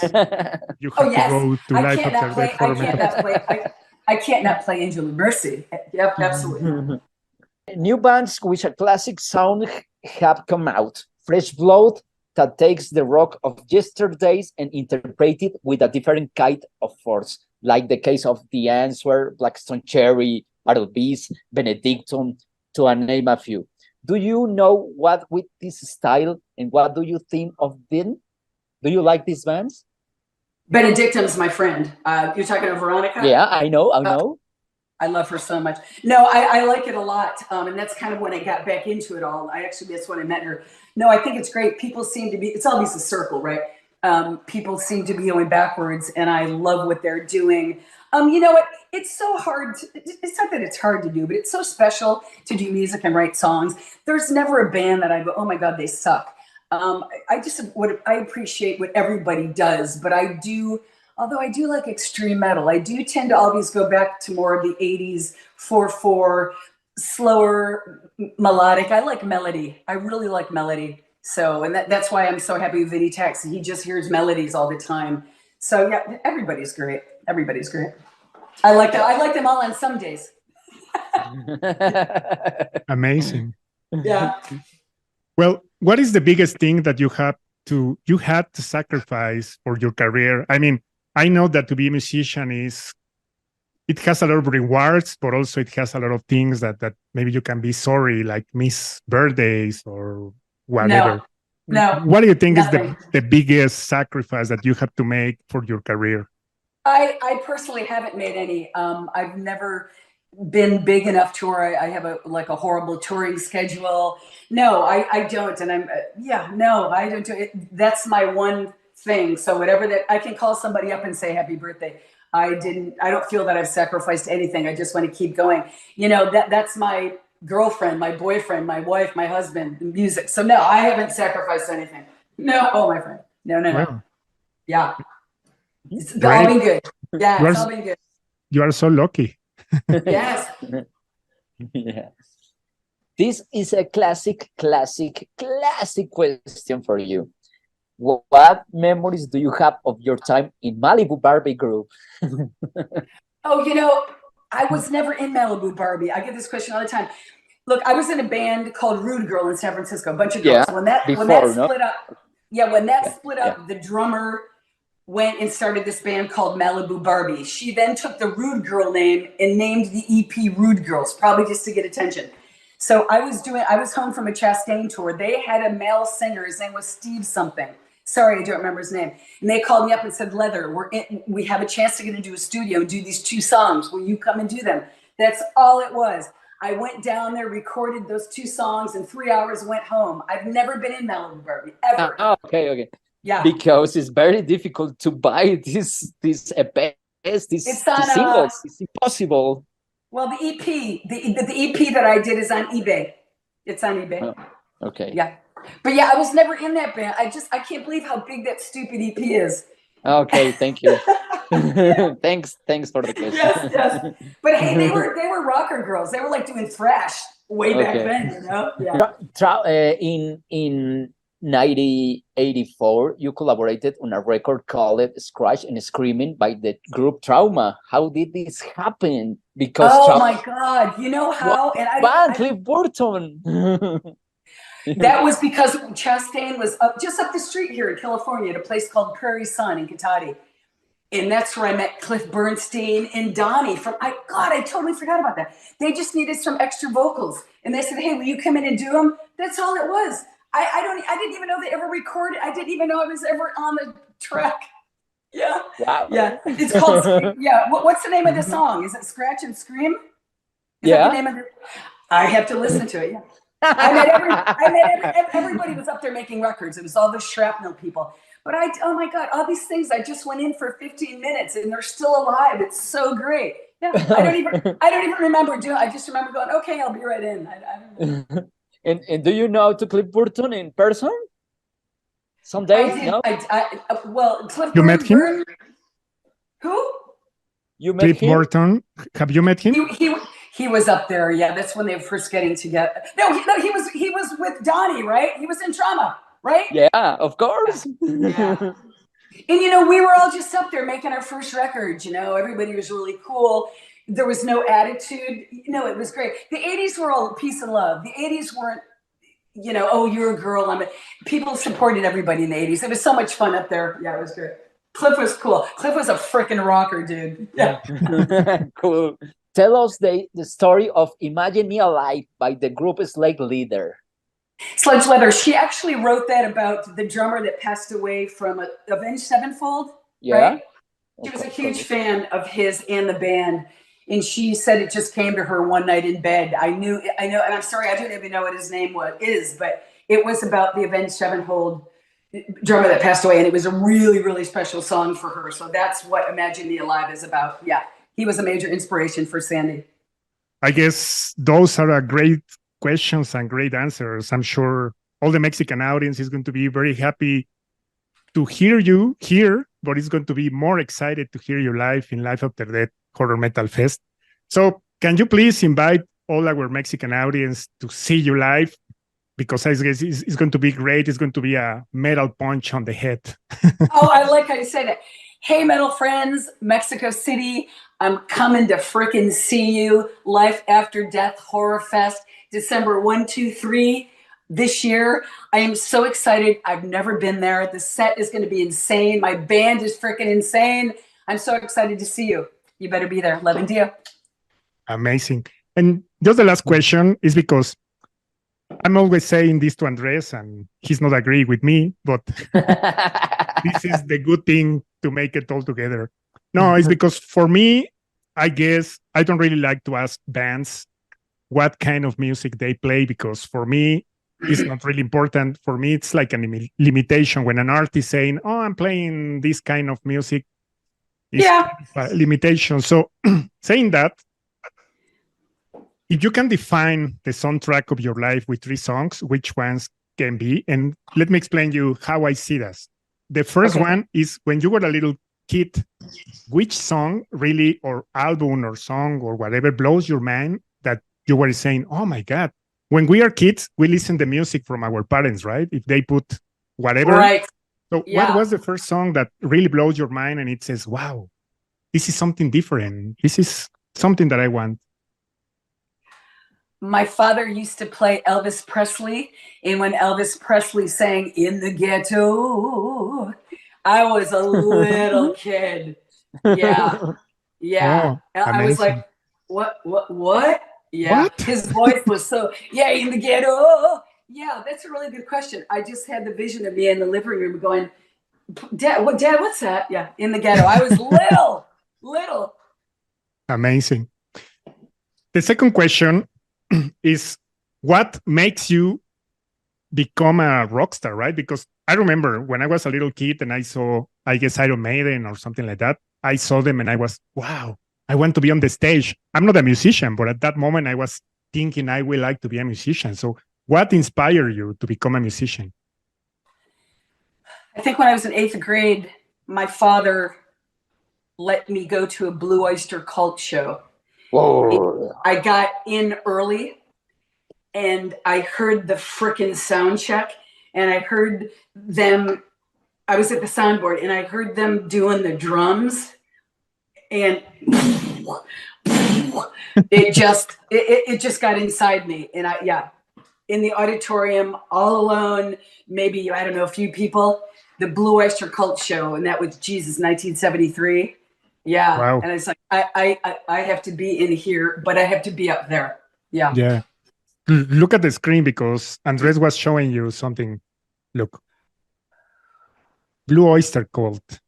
S1: you have to go to Life After Death for a minute.
S8: I can't not play Angel of Mercy. Yep, absolutely.
S7: New bands with a classic sound have come out. Fresh blood that takes the rock of yesterdays and interpret it with a different kind of force, like the case of The Answer, Blackstone Cherry, Battle Beast, Benedictum, to name a few. Do you know what with this style and what do you think of them? Do you like these bands?
S8: Benedictum's my friend. You're talking to Veronica?
S7: Yeah, I know.
S8: I love her so much. No, I like it a lot. And that's kind of when I got back into it all. That's when I met her. No, I think it's great. People seem to be, it's always a circle, right? People seem to be going backwards and I love what they're doing. You know what? It's so hard. It's not that it's hard to do, but it's so special to do music and write songs. There's never a band that I go, oh my God, they suck. I appreciate what everybody does, but although I do like extreme metal, I do tend to always go back to more of the 80s, 4/4, slower, melodic. I like melody. I really like melody. So, and that's why I'm so happy with Vinny Tex. He just hears melodies all the time. So yeah, everybody's great. Everybody's great. I like them all on some days.
S1: Amazing.
S8: Yeah.
S1: Well, what is the biggest thing that you had to sacrifice for your career? I mean, I know that to be a musician it has a lot of rewards, but also it has a lot of things that maybe you can be sorry, like miss birthdays or whatever.
S8: No.
S1: What do you think is the biggest sacrifice that you have to make for your career?
S8: I personally haven't made any. I've never been big enough tour. I have a horrible touring schedule. No, I don't. And I don't do it. That's my one thing. So whatever that, I can call somebody up and say happy birthday. I don't feel that I've sacrificed anything. I just want to keep going. That's my girlfriend, my boyfriend, my wife, my husband, the music. So no, I haven't sacrificed anything. No, my friend. No.
S1: Wow.
S8: Yeah. It's all been good. Yeah, it's all been good.
S1: You are so lucky.
S8: Yes.
S7: Yeah. This is a classic question for you. What memories do you have of your time in Malibu Barbie group?
S8: Oh, I was never in Malibu Barbie. I get this question all the time. Look, I was in a band called Rude Girl in San Francisco, a bunch of girls. When that split up, the drummer went and started this band called Malibu Barbie. She then took the Rude Girl name and named the EP Rude Girls, probably just to get attention. So I was home from a Chastain tour. They had a male singer. His name was Steve something. Sorry, I don't remember his name. And they called me up and said, Leather, we have a chance to get into a studio and do these 2 songs. Will you come and do them? That's all it was. I went down there, recorded those 2 songs, in 3 hours went home. I've never been in Malibu Barbie, ever.
S7: Okay.
S8: Yeah.
S7: Because it's very difficult to buy these EPs, these singles. It's impossible.
S8: Well, the EP that I did is on eBay. It's on eBay.
S7: Oh, okay.
S8: Yeah. But yeah, I was never in that band. I can't believe how big that stupid EP is.
S7: Okay, thank you. Thanks for the question.
S8: Yes. But hey, they were rocker girls. They were like doing thrash way back then, Yeah.
S7: In 1984, you collaborated on a record called "Scratch and Screaming" by the group Trauma. How did this happen? Because
S8: my God, you know how?
S7: Cliff Burton.
S8: That was because Chastain was just up the street here in California at a place called Prairie Sun in Cotati. And that's where I met Cliff Bernstein and Donnie I totally forgot about that. They just needed some extra vocals. And they said, hey, will you come in and do them? That's all it was. I didn't even know they ever recorded. I didn't even know I was ever on the track. Yeah.
S7: Wow.
S8: Yeah. It's called, what's the name of the song? Is it Scratch and Scream? Is that the name of it? I have to listen to it, yeah. Everybody was up there making records. It was all the shrapnel people. But oh my God, all these things, I just went in for 15 minutes and they're still alive. It's so great. Yeah, I don't even remember. I just remember going, okay, I'll be right in. I don't know.
S7: And do you know how to Cliff Burton in person? Someday?
S8: I did.
S7: No?
S8: Well, Cliff
S1: You met him?
S8: Burton. Who?
S7: You met
S1: Cliff
S7: him?
S1: Burton. Have you met him?
S8: He was up there. Yeah, that's when they were first getting together. No, he was with Donnie, right? He was in Trauma, right?
S7: Yeah, of course.
S8: Yeah. And we were all just up there making our first record. Everybody was really cool. There was no attitude. It was great. The 80s were all peace and love. The 80s weren't, oh, you're a girl. People supported everybody in the 80s. It was so much fun up there. Yeah, it was great. Cliff was cool. Cliff was a freaking rocker, dude. Yeah.
S7: Cool. Tell us the story of Imagine Me Alive by the group Slave Leader.
S8: Sludge Leather. She actually wrote that about the drummer that passed away from Avenged Sevenfold.
S7: Yeah.
S8: Right? She was a huge fan of his and the band. And she said it just came to her one night in bed. I know, and I'm sorry, I don't even know what his name is, but it was about the Avenged Sevenfold drummer that passed away. And it was a really, really special song for her. So that's what Imagine Me Alive is about. Yeah. He was a major inspiration for Sandy.
S1: I guess those are great questions and great answers. I'm sure all the Mexican audience is going to be very happy to hear you here, but it's going to be more excited to hear you live in Life After Death Horror Metal Fest. So can you please invite all our Mexican audience to see you live? Because I guess it's going to be great. It's going to be a metal punch on the head.
S8: Oh, I like how you say that. Hey, metal friends, Mexico City, I'm coming to frickin' see you. Life After Death Horror Fest, December 1, 2, 3 this year. I am so excited. I've never been there. The set is going to be insane. My band is freaking insane. I'm so excited to see you. You better be there. Love and Dia.
S1: Amazing. And just the last question is because I'm always saying this to Andres and he's not agreeing with me, but this is the good thing to make it all together. No, it's because for me, I guess I don't really like to ask bands what kind of music they play, because for me, it's not really important. For me, it's like a limitation. When an artist is saying, oh, I'm playing this kind of music, it's kind of a limitation. So saying that, if you can define the soundtrack of your life with 3 songs, which ones can be? And let me explain you how I see this. The first one is when you were a little kid, which song really, or album or song or whatever, blows your mind that you were saying, oh my God. When we are kids, we listen to music from our parents, right? If they put whatever.
S8: Right.
S1: So what was the first song that really blows your mind and it says, wow, this is something different. This is something that I want.
S8: My father used to play Elvis Presley, and when Elvis Presley sang "In the Ghetto," I was a little kid. Yeah.
S1: Oh,
S8: I was like, what? Yeah.
S1: What?
S8: His voice was so, in the ghetto. Yeah, that's a really good question. I just had the vision of me in the living room going, Dad, what's that? Yeah, in the ghetto. I was little.
S1: Amazing. The second question is, what makes you become a rock star, right? Because I remember when I was a little kid and I saw, I guess, Iron Maiden or something like that. I saw them and I was, wow, I want to be on the stage. I'm not a musician, but at that moment I was thinking I would like to be a musician. So what inspired you to become a musician?
S8: I think when I was in 8th grade, my father let me go to a Blue Oyster Cult show.
S7: Whoa.
S8: I got in early and I heard the frickin' sound check, and I heard them, I was at the soundboard and I heard them doing the drums, and it just got inside me. And in the auditorium, all alone, maybe, I don't know, a few people, the Blue Oyster Cult show, and that was 1973. Yeah.
S1: Wow.
S8: And it's like, I have to be in here, but I have to be up there. Yeah.
S1: Yeah. Look at the screen because Andres was showing you something. Look. Blue Oyster Cult.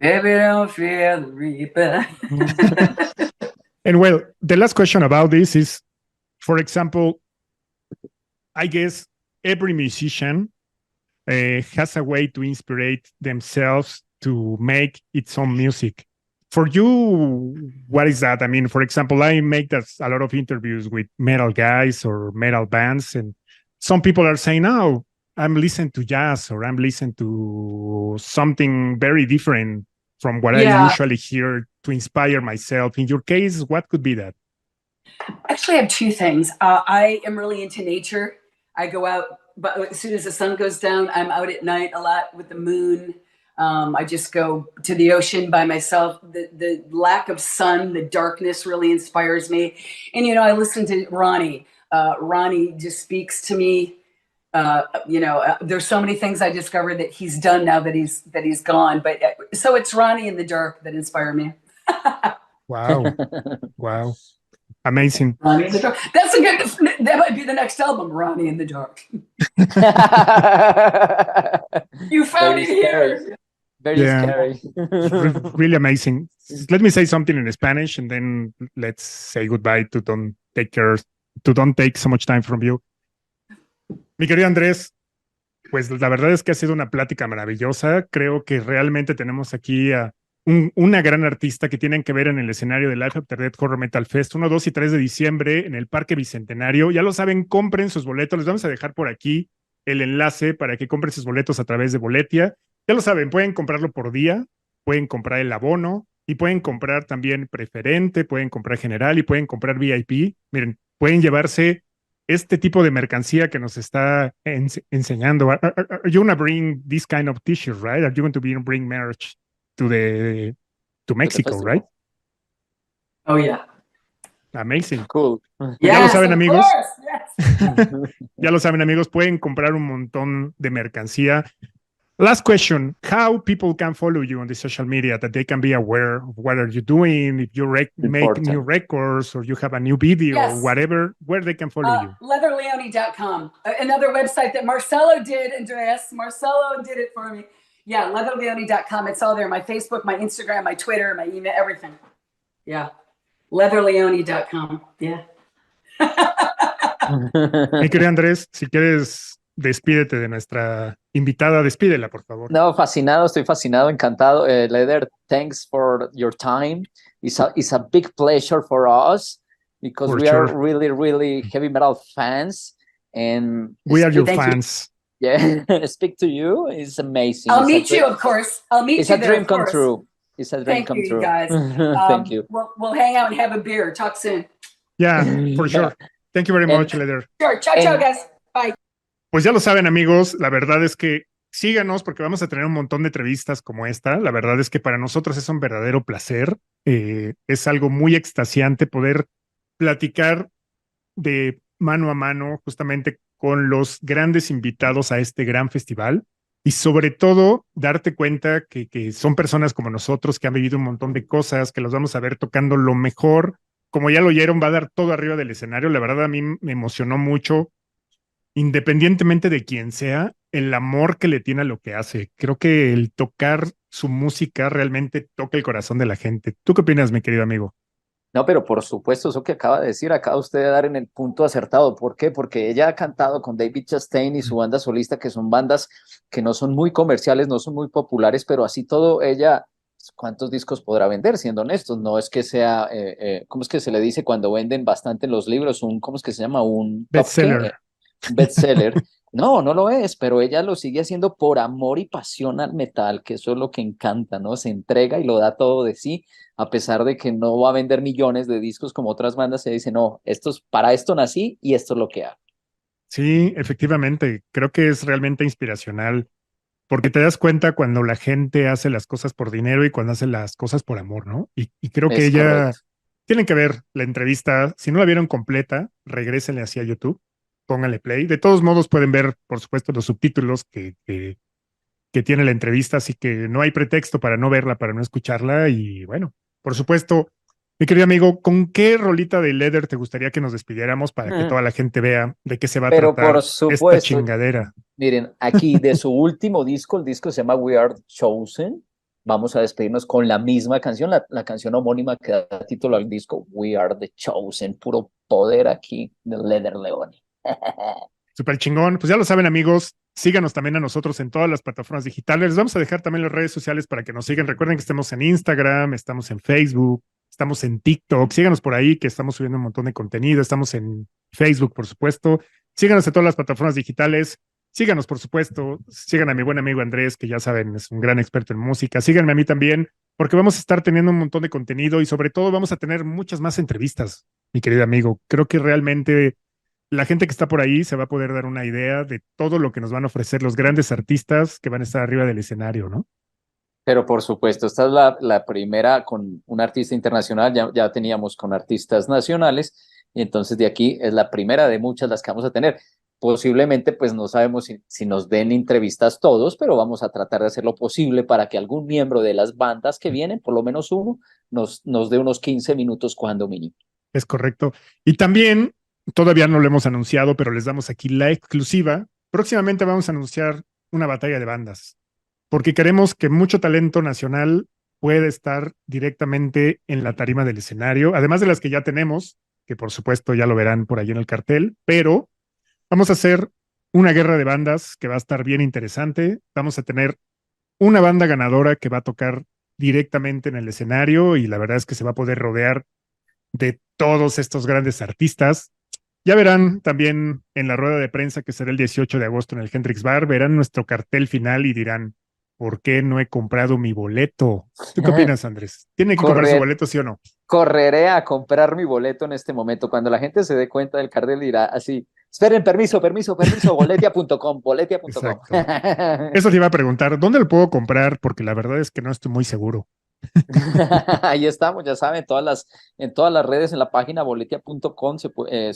S8: Baby, don't fear the reaper.
S1: And well, the last question about this is, for example, I guess every musician has a way to inspire themselves to make its own music. For you, what is that? I mean, for example, I make that a lot of interviews with metal guys or metal bands, and some people are saying, "Oh, I'm listening to jazz or I'm listening to something very different from what I usually hear to inspire myself." In your case, what could be that?
S8: Actually, I have two things. I am really into nature. I go out, but as soon as the sun goes down, I'm out at night a lot with the moon. I just go to the ocean by myself. The lack of sun, the darkness really inspires me. And, you know, I listen to Ronnie. Ronnie just speaks to me. There's so many things I discovered that he's done now that he's gone. But so it's Ronnie in the dark that inspire me.
S1: Wow. Wow. Amazing.
S8: Ronnie in the dark. That might be the next album, Ronnie in the dark. You found it here.
S7: Very scary.
S1: Really amazing. Let me say something in Spanish and then let's say goodbye to don't take so much time from you. Mi querido Andrés, pues la verdad es que ha sido una plática maravillosa. Creo que realmente tenemos aquí a una gran artista que tienen que ver en el escenario del Live After Death Horror Metal Fest 1, 2 y 3 de diciembre en el Parque Bicentenario. Ya lo saben, compren sus boletos. Les vamos a dejar por aquí el enlace para que compren sus boletos a través de Boletia. Ya lo saben, pueden comprarlo por día, pueden comprar el abono y pueden comprar también preferente, pueden comprar general y pueden comprar VIP. Miren, pueden llevarse este tipo de mercancía que nos está enseñando. Are you going to bring this kind of t-shirt, right? Are you going to bring merch to Mexico, right?
S8: Oh, yeah.
S1: Amazing.
S7: Cool.
S1: Ya lo saben, amigos.
S8: Yes.
S1: Ya lo saben, amigos, pueden comprar un montón de mercancía. Last question, how people can follow you on the social media that they can be aware of what are you doing, if you make new records or you have a new video or whatever, where they can follow you.
S8: Leatherleona.com. Another website that Marcelo did, Andreas. Marcelo did it for me. Yeah, leatherleona.com. It's all there. My Facebook, my Instagram, my Twitter, my email, everything. Yeah. Leatherleona.com. Yeah.
S1: Mi querido Andrés, si quieres, despídete de nuestra invitada. Despídela, por favor.
S7: No, fascinado, estoy fascinado, encantado. Leather, thanks for your time. It's a big pleasure for us because we are really, really heavy metal fans. And
S1: we are your fans.
S7: Yeah, speak to you is amazing.
S8: I'll meet you, of course. I'll meet you.
S7: It's a dream come true. It's a dream come true.
S8: Thank you, guys.
S7: Thank you.
S8: We'll hang out and have a beer. Talk soon.
S1: Yeah, for sure. Thank you very much, Leather.
S8: Sure. Ciao, guys. Bye.
S1: Pues ya lo saben, amigos, la verdad es que síganos porque vamos a tener un montón de entrevistas como esta. La verdad es que para nosotros es un verdadero placer. Es algo muy extasiante poder platicar de mano a mano justamente con los grandes invitados a este gran festival y sobre todo darte cuenta que son personas como nosotros que han vivido un montón de cosas, que los vamos a ver tocando lo mejor. Como ya lo oyeron, va a dar todo arriba del escenario. La verdad a mí me emocionó mucho, independientemente de quién sea, el amor que le tiene a lo que hace. Creo que el tocar su música realmente toca el corazón de la gente. ¿Tú qué opinas, mi querido amigo?
S7: No, pero por supuesto, eso que acaba de decir, acaba usted de dar en el punto acertado. ¿Por qué? Porque ella ha cantado con David Chastain y su banda solista, que son bandas que no son muy comerciales, no son muy populares, pero así todo ella, ¿cuántos discos podrá vender? Siendo honestos, no es que sea, ¿cómo es que se le dice cuando venden bastante los libros? ¿Cómo es que se llama? Un
S1: bestseller.
S7: Bestseller. No, no lo es, pero ella lo sigue haciendo por amor y pasión al metal, que eso es lo que encanta, ¿no? Se entrega y lo da todo de sí, a pesar de que no va a vender millones de discos como otras bandas. Se dice, no, para esto nací y esto es lo que hago.
S1: Sí, efectivamente, creo que es realmente inspiracional, porque te das cuenta cuando la gente hace las cosas por dinero y cuando hace las cosas por amor, ¿no? Y creo que ella, tienen que ver la entrevista, si no la vieron completa, regrésenle hacia YouTube. Pónganle play. De todos modos pueden ver, por supuesto, los subtítulos que tiene la entrevista, así que no hay pretexto para no verla, para no escucharla. Y bueno, por supuesto, mi querido amigo, ¿con qué rolita de Leather te gustaría que nos despidiéramos para que toda la gente vea de qué se va a tratar
S7: por supuesto,
S1: esta chingadera?
S7: Miren, aquí de su último disco, el disco se llama We Are the Chosen. Vamos a despedirnos con la misma canción, la canción homónima que da título al disco, We Are the Chosen. Puro poder aquí de Leather Leona.
S1: Súper chingón. Pues ya lo saben, amigos. Síganos también a nosotros en todas las plataformas digitales. Les vamos a dejar también las redes sociales para que nos sigan. Recuerden que estamos en Instagram, estamos en Facebook, estamos en TikTok. Síganos por ahí, que estamos subiendo un montón de contenido. Estamos en Facebook, por supuesto. Síganos en todas las plataformas digitales. Síganos, por supuesto. Sigan a mi buen amigo Andrés, que ya saben, es un gran experto en música. Síganme a mí también, porque vamos a estar teniendo un montón de contenido y sobre todo vamos a tener muchas más entrevistas, mi querido amigo. Creo que realmente la gente que está por ahí se va a poder dar una idea de todo lo que nos van a ofrecer los grandes artistas que van a estar arriba del escenario, ¿no?
S7: Pero por supuesto, esta es la primera con un artista internacional, ya teníamos con artistas nacionales, y entonces de aquí es la primera de muchas las que vamos a tener. Posiblemente, pues no sabemos si nos den entrevistas todos, pero vamos a tratar de hacer lo posible para que algún miembro de las bandas que vienen, por lo menos uno, nos dé unos 15 minutos cuando mínimo.
S1: Es correcto. Y también, todavía no lo hemos anunciado, pero les damos aquí la exclusiva. Próximamente vamos a anunciar una batalla de bandas, porque queremos que mucho talento nacional pueda estar directamente en la tarima del escenario, además de las que ya tenemos, que por supuesto ya lo verán por ahí en el cartel, pero vamos a hacer una guerra de bandas que va a estar bien interesante. Vamos a tener una banda ganadora que va a tocar directamente en el escenario y la verdad es que se va a poder rodear de todos estos grandes artistas. Ya verán también en la rueda de prensa que será el 18 de agosto en el Hendrix Bar, verán nuestro cartel final y dirán, ¿por qué no he comprado mi boleto? ¿Tú qué opinas, Andrés? ¿Tiene que comprar su boleto, sí o no?
S7: Correré a comprar mi boleto en este momento. Cuando la gente se dé cuenta del cartel dirá así, esperen, permiso, boletia.com, boletia.com.
S1: Eso te iba a preguntar, ¿dónde lo puedo comprar? Porque la verdad es que no estoy muy seguro.
S7: Ahí estamos, ya saben, en todas las redes, en la página boletia.com se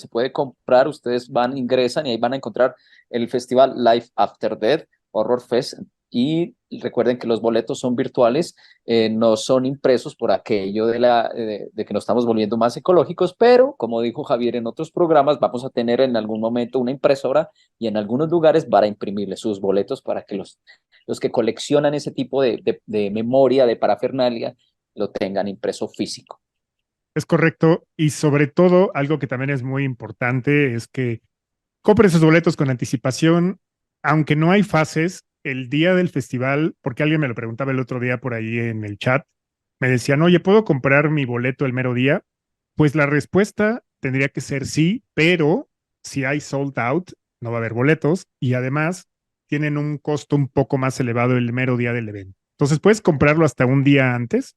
S7: puede comprar, ustedes ingresan y ahí van a encontrar el festival Life After Death, Horror Fest, y recuerden que los boletos son virtuales, no son impresos por aquello de que nos estamos volviendo más ecológicos, pero como dijo Javier en otros programas, vamos a tener en algún momento una impresora y en algunos lugares van a imprimirle sus boletos para que los que coleccionan ese tipo de memoria, de parafernalia, lo tengan impreso físico.
S1: Es correcto, y sobre todo algo que también es muy importante es que compren sus boletos con anticipación, aunque no hay fases, el día del festival, porque alguien me lo preguntaba el otro día por ahí en el chat, me decían, oye, ¿puedo comprar mi boleto el mero día? Pues la respuesta tendría que ser sí, pero si hay sold out, no va a haber boletos y además tienen un costo un poco más elevado el mero día del evento. Entonces puedes comprarlo hasta un día antes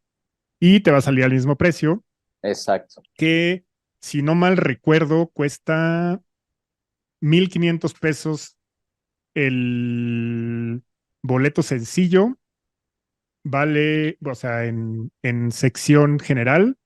S1: y te va a salir al mismo precio.
S7: Exacto.
S1: Que si no mal recuerdo cuesta 1,500 pesos el boleto sencillo, vale, o sea, en sección general,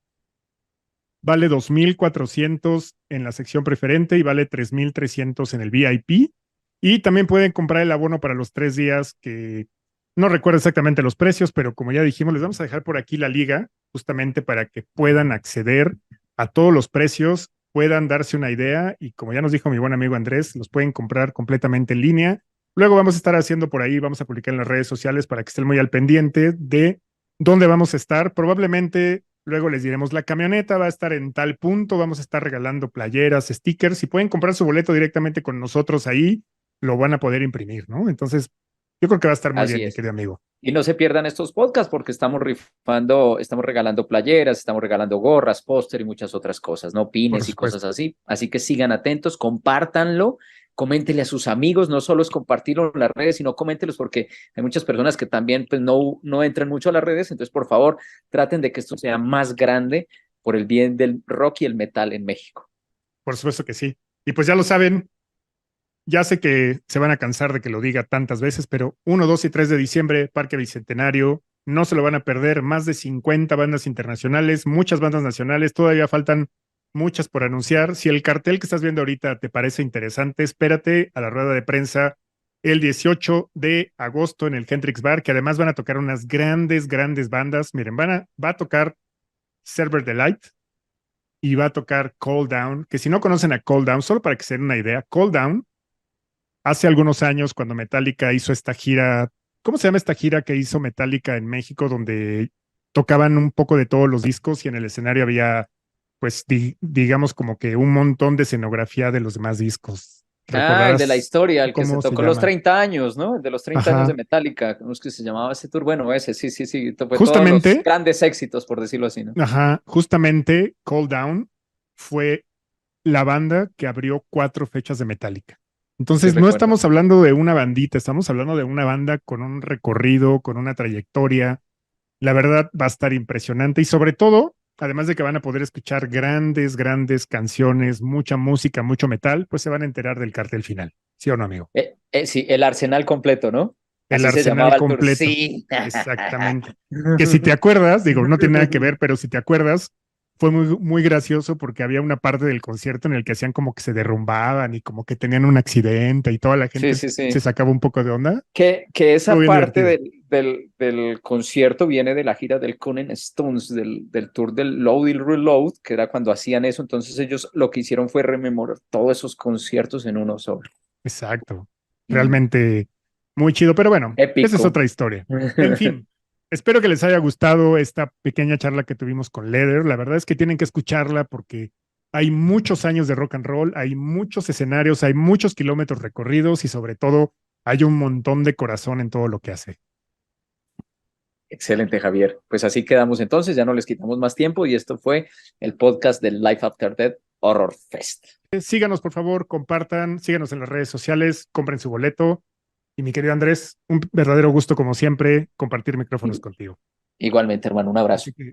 S1: vale 2,400 en la sección preferente y vale 3,300 en el VIP. Y también pueden comprar el abono para los 3 días que no recuerdo exactamente los precios, pero como ya dijimos, les vamos a dejar por aquí la liga justamente para que puedan acceder a todos los precios, puedan darse una idea y como ya nos dijo mi buen amigo Andrés, los pueden comprar completamente en línea. Luego vamos a estar haciendo por ahí, vamos a publicar en las redes sociales para que estén muy al pendiente de dónde vamos a estar. Probablemente luego les diremos, la camioneta va a estar en tal punto, vamos a estar regalando playeras, stickers. Si pueden comprar su boleto directamente con nosotros ahí, lo van a poder imprimir, ¿no? Entonces, yo creo que va a estar muy bien, mi querido amigo.
S7: Y no se pierdan estos podcasts porque estamos regalando playeras, estamos regalando gorras, póster y muchas otras cosas, ¿no? Pines y cosas así. Así que sigan atentos, compártanlo, coméntenle a sus amigos, no solo es compartirlo en las redes, sino coméntenlos porque hay muchas personas que también pues, no entran mucho a las redes, entonces por favor traten de que esto sea más grande por el bien del rock y el metal en México.
S1: Por supuesto que sí. Y pues ya lo saben, ya sé que se van a cansar de que lo diga tantas veces, pero 1, 2 y 3 de diciembre, Parque Bicentenario, no se lo van a perder, más de 50 bandas internacionales, muchas bandas nacionales, todavía faltan muchas por anunciar. Si el cartel que estás viendo ahorita te parece interesante, espérate a la rueda de prensa el 18 de agosto en el Hendrix Bar, que además van a tocar unas grandes bandas. Miren, va a tocar Server Delight y va a tocar Cold Down, que si no conocen a Cold Down, solo para que se den una idea, Cold Down hace algunos años, cuando Metallica hizo esta gira, ¿cómo se llama esta gira que hizo Metallica en México, donde tocaban un poco de todos los discos y en el escenario había, pues, digamos como que un montón de escenografía de los demás discos?
S7: El de la historia, el que se
S9: cómo se
S7: tocó los
S9: llama.
S7: 30 años, ¿no? El de los 30 años
S9: Ajá.
S7: de Metallica, ¿cómo es que se llamaba ese tour? Bueno, ese, sí, fue todos los
S9: Justamente,
S7: grandes éxitos, por decirlo así, ¿no?
S9: justamente Call Down fue la banda que abrió 4 fechas de Metallica.
S7: Sí,
S9: Entonces, no
S7: recuerdo.
S9: estamos hablando de una bandita, estamos hablando de una banda con un recorrido, con una trayectoria. La verdad va a estar impresionante y sobre todo, además de que van a poder escuchar grandes, grandes canciones, mucha música, mucho metal, pues se van a enterar del cartel final. ¿Sí o no, amigo?
S7: Sí, el arsenal completo, ¿no?
S9: El
S7: Así se
S9: arsenal
S7: llamaba el tour.
S9: completo.
S7: Sí.
S9: Exactamente. Que si te acuerdas, digo, no tiene nada que ver, pero si te acuerdas, fue muy, muy gracioso porque había una parte del concierto en el que hacían como que se derrumbaban y como que tenían un accidente y toda la gente
S7: Sí.
S9: se sacaba un poco de onda.
S7: Que
S9: Estuvo
S7: esa
S9: bien
S7: parte
S9: divertido.
S7: del concierto viene de la gira del Conan Stones, del tour del Load y Reload, que era cuando hacían eso. Entonces ellos lo que hicieron fue rememorar todos esos conciertos en uno solo.
S9: Exacto. Realmente muy chido, pero bueno, esa es
S7: Épico.
S9: otra historia. En fin, espero que les haya gustado esta pequeña charla que tuvimos con Leather. La verdad es que tienen que escucharla porque hay muchos años de rock and roll, hay muchos escenarios, hay muchos kilómetros recorridos y sobre todo hay un montón de corazón en todo lo que hace.
S7: Excelente, Javier. Pues así quedamos entonces, ya no les quitamos más tiempo y esto fue el podcast del Life After Death Horror Fest.
S9: Síganos, por favor, compartan, síganos en las redes sociales, compren su boleto. Y mi querido Andrés, un verdadero gusto como siempre compartir micrófonos contigo.
S7: Igualmente, hermano, un abrazo.
S9: Así que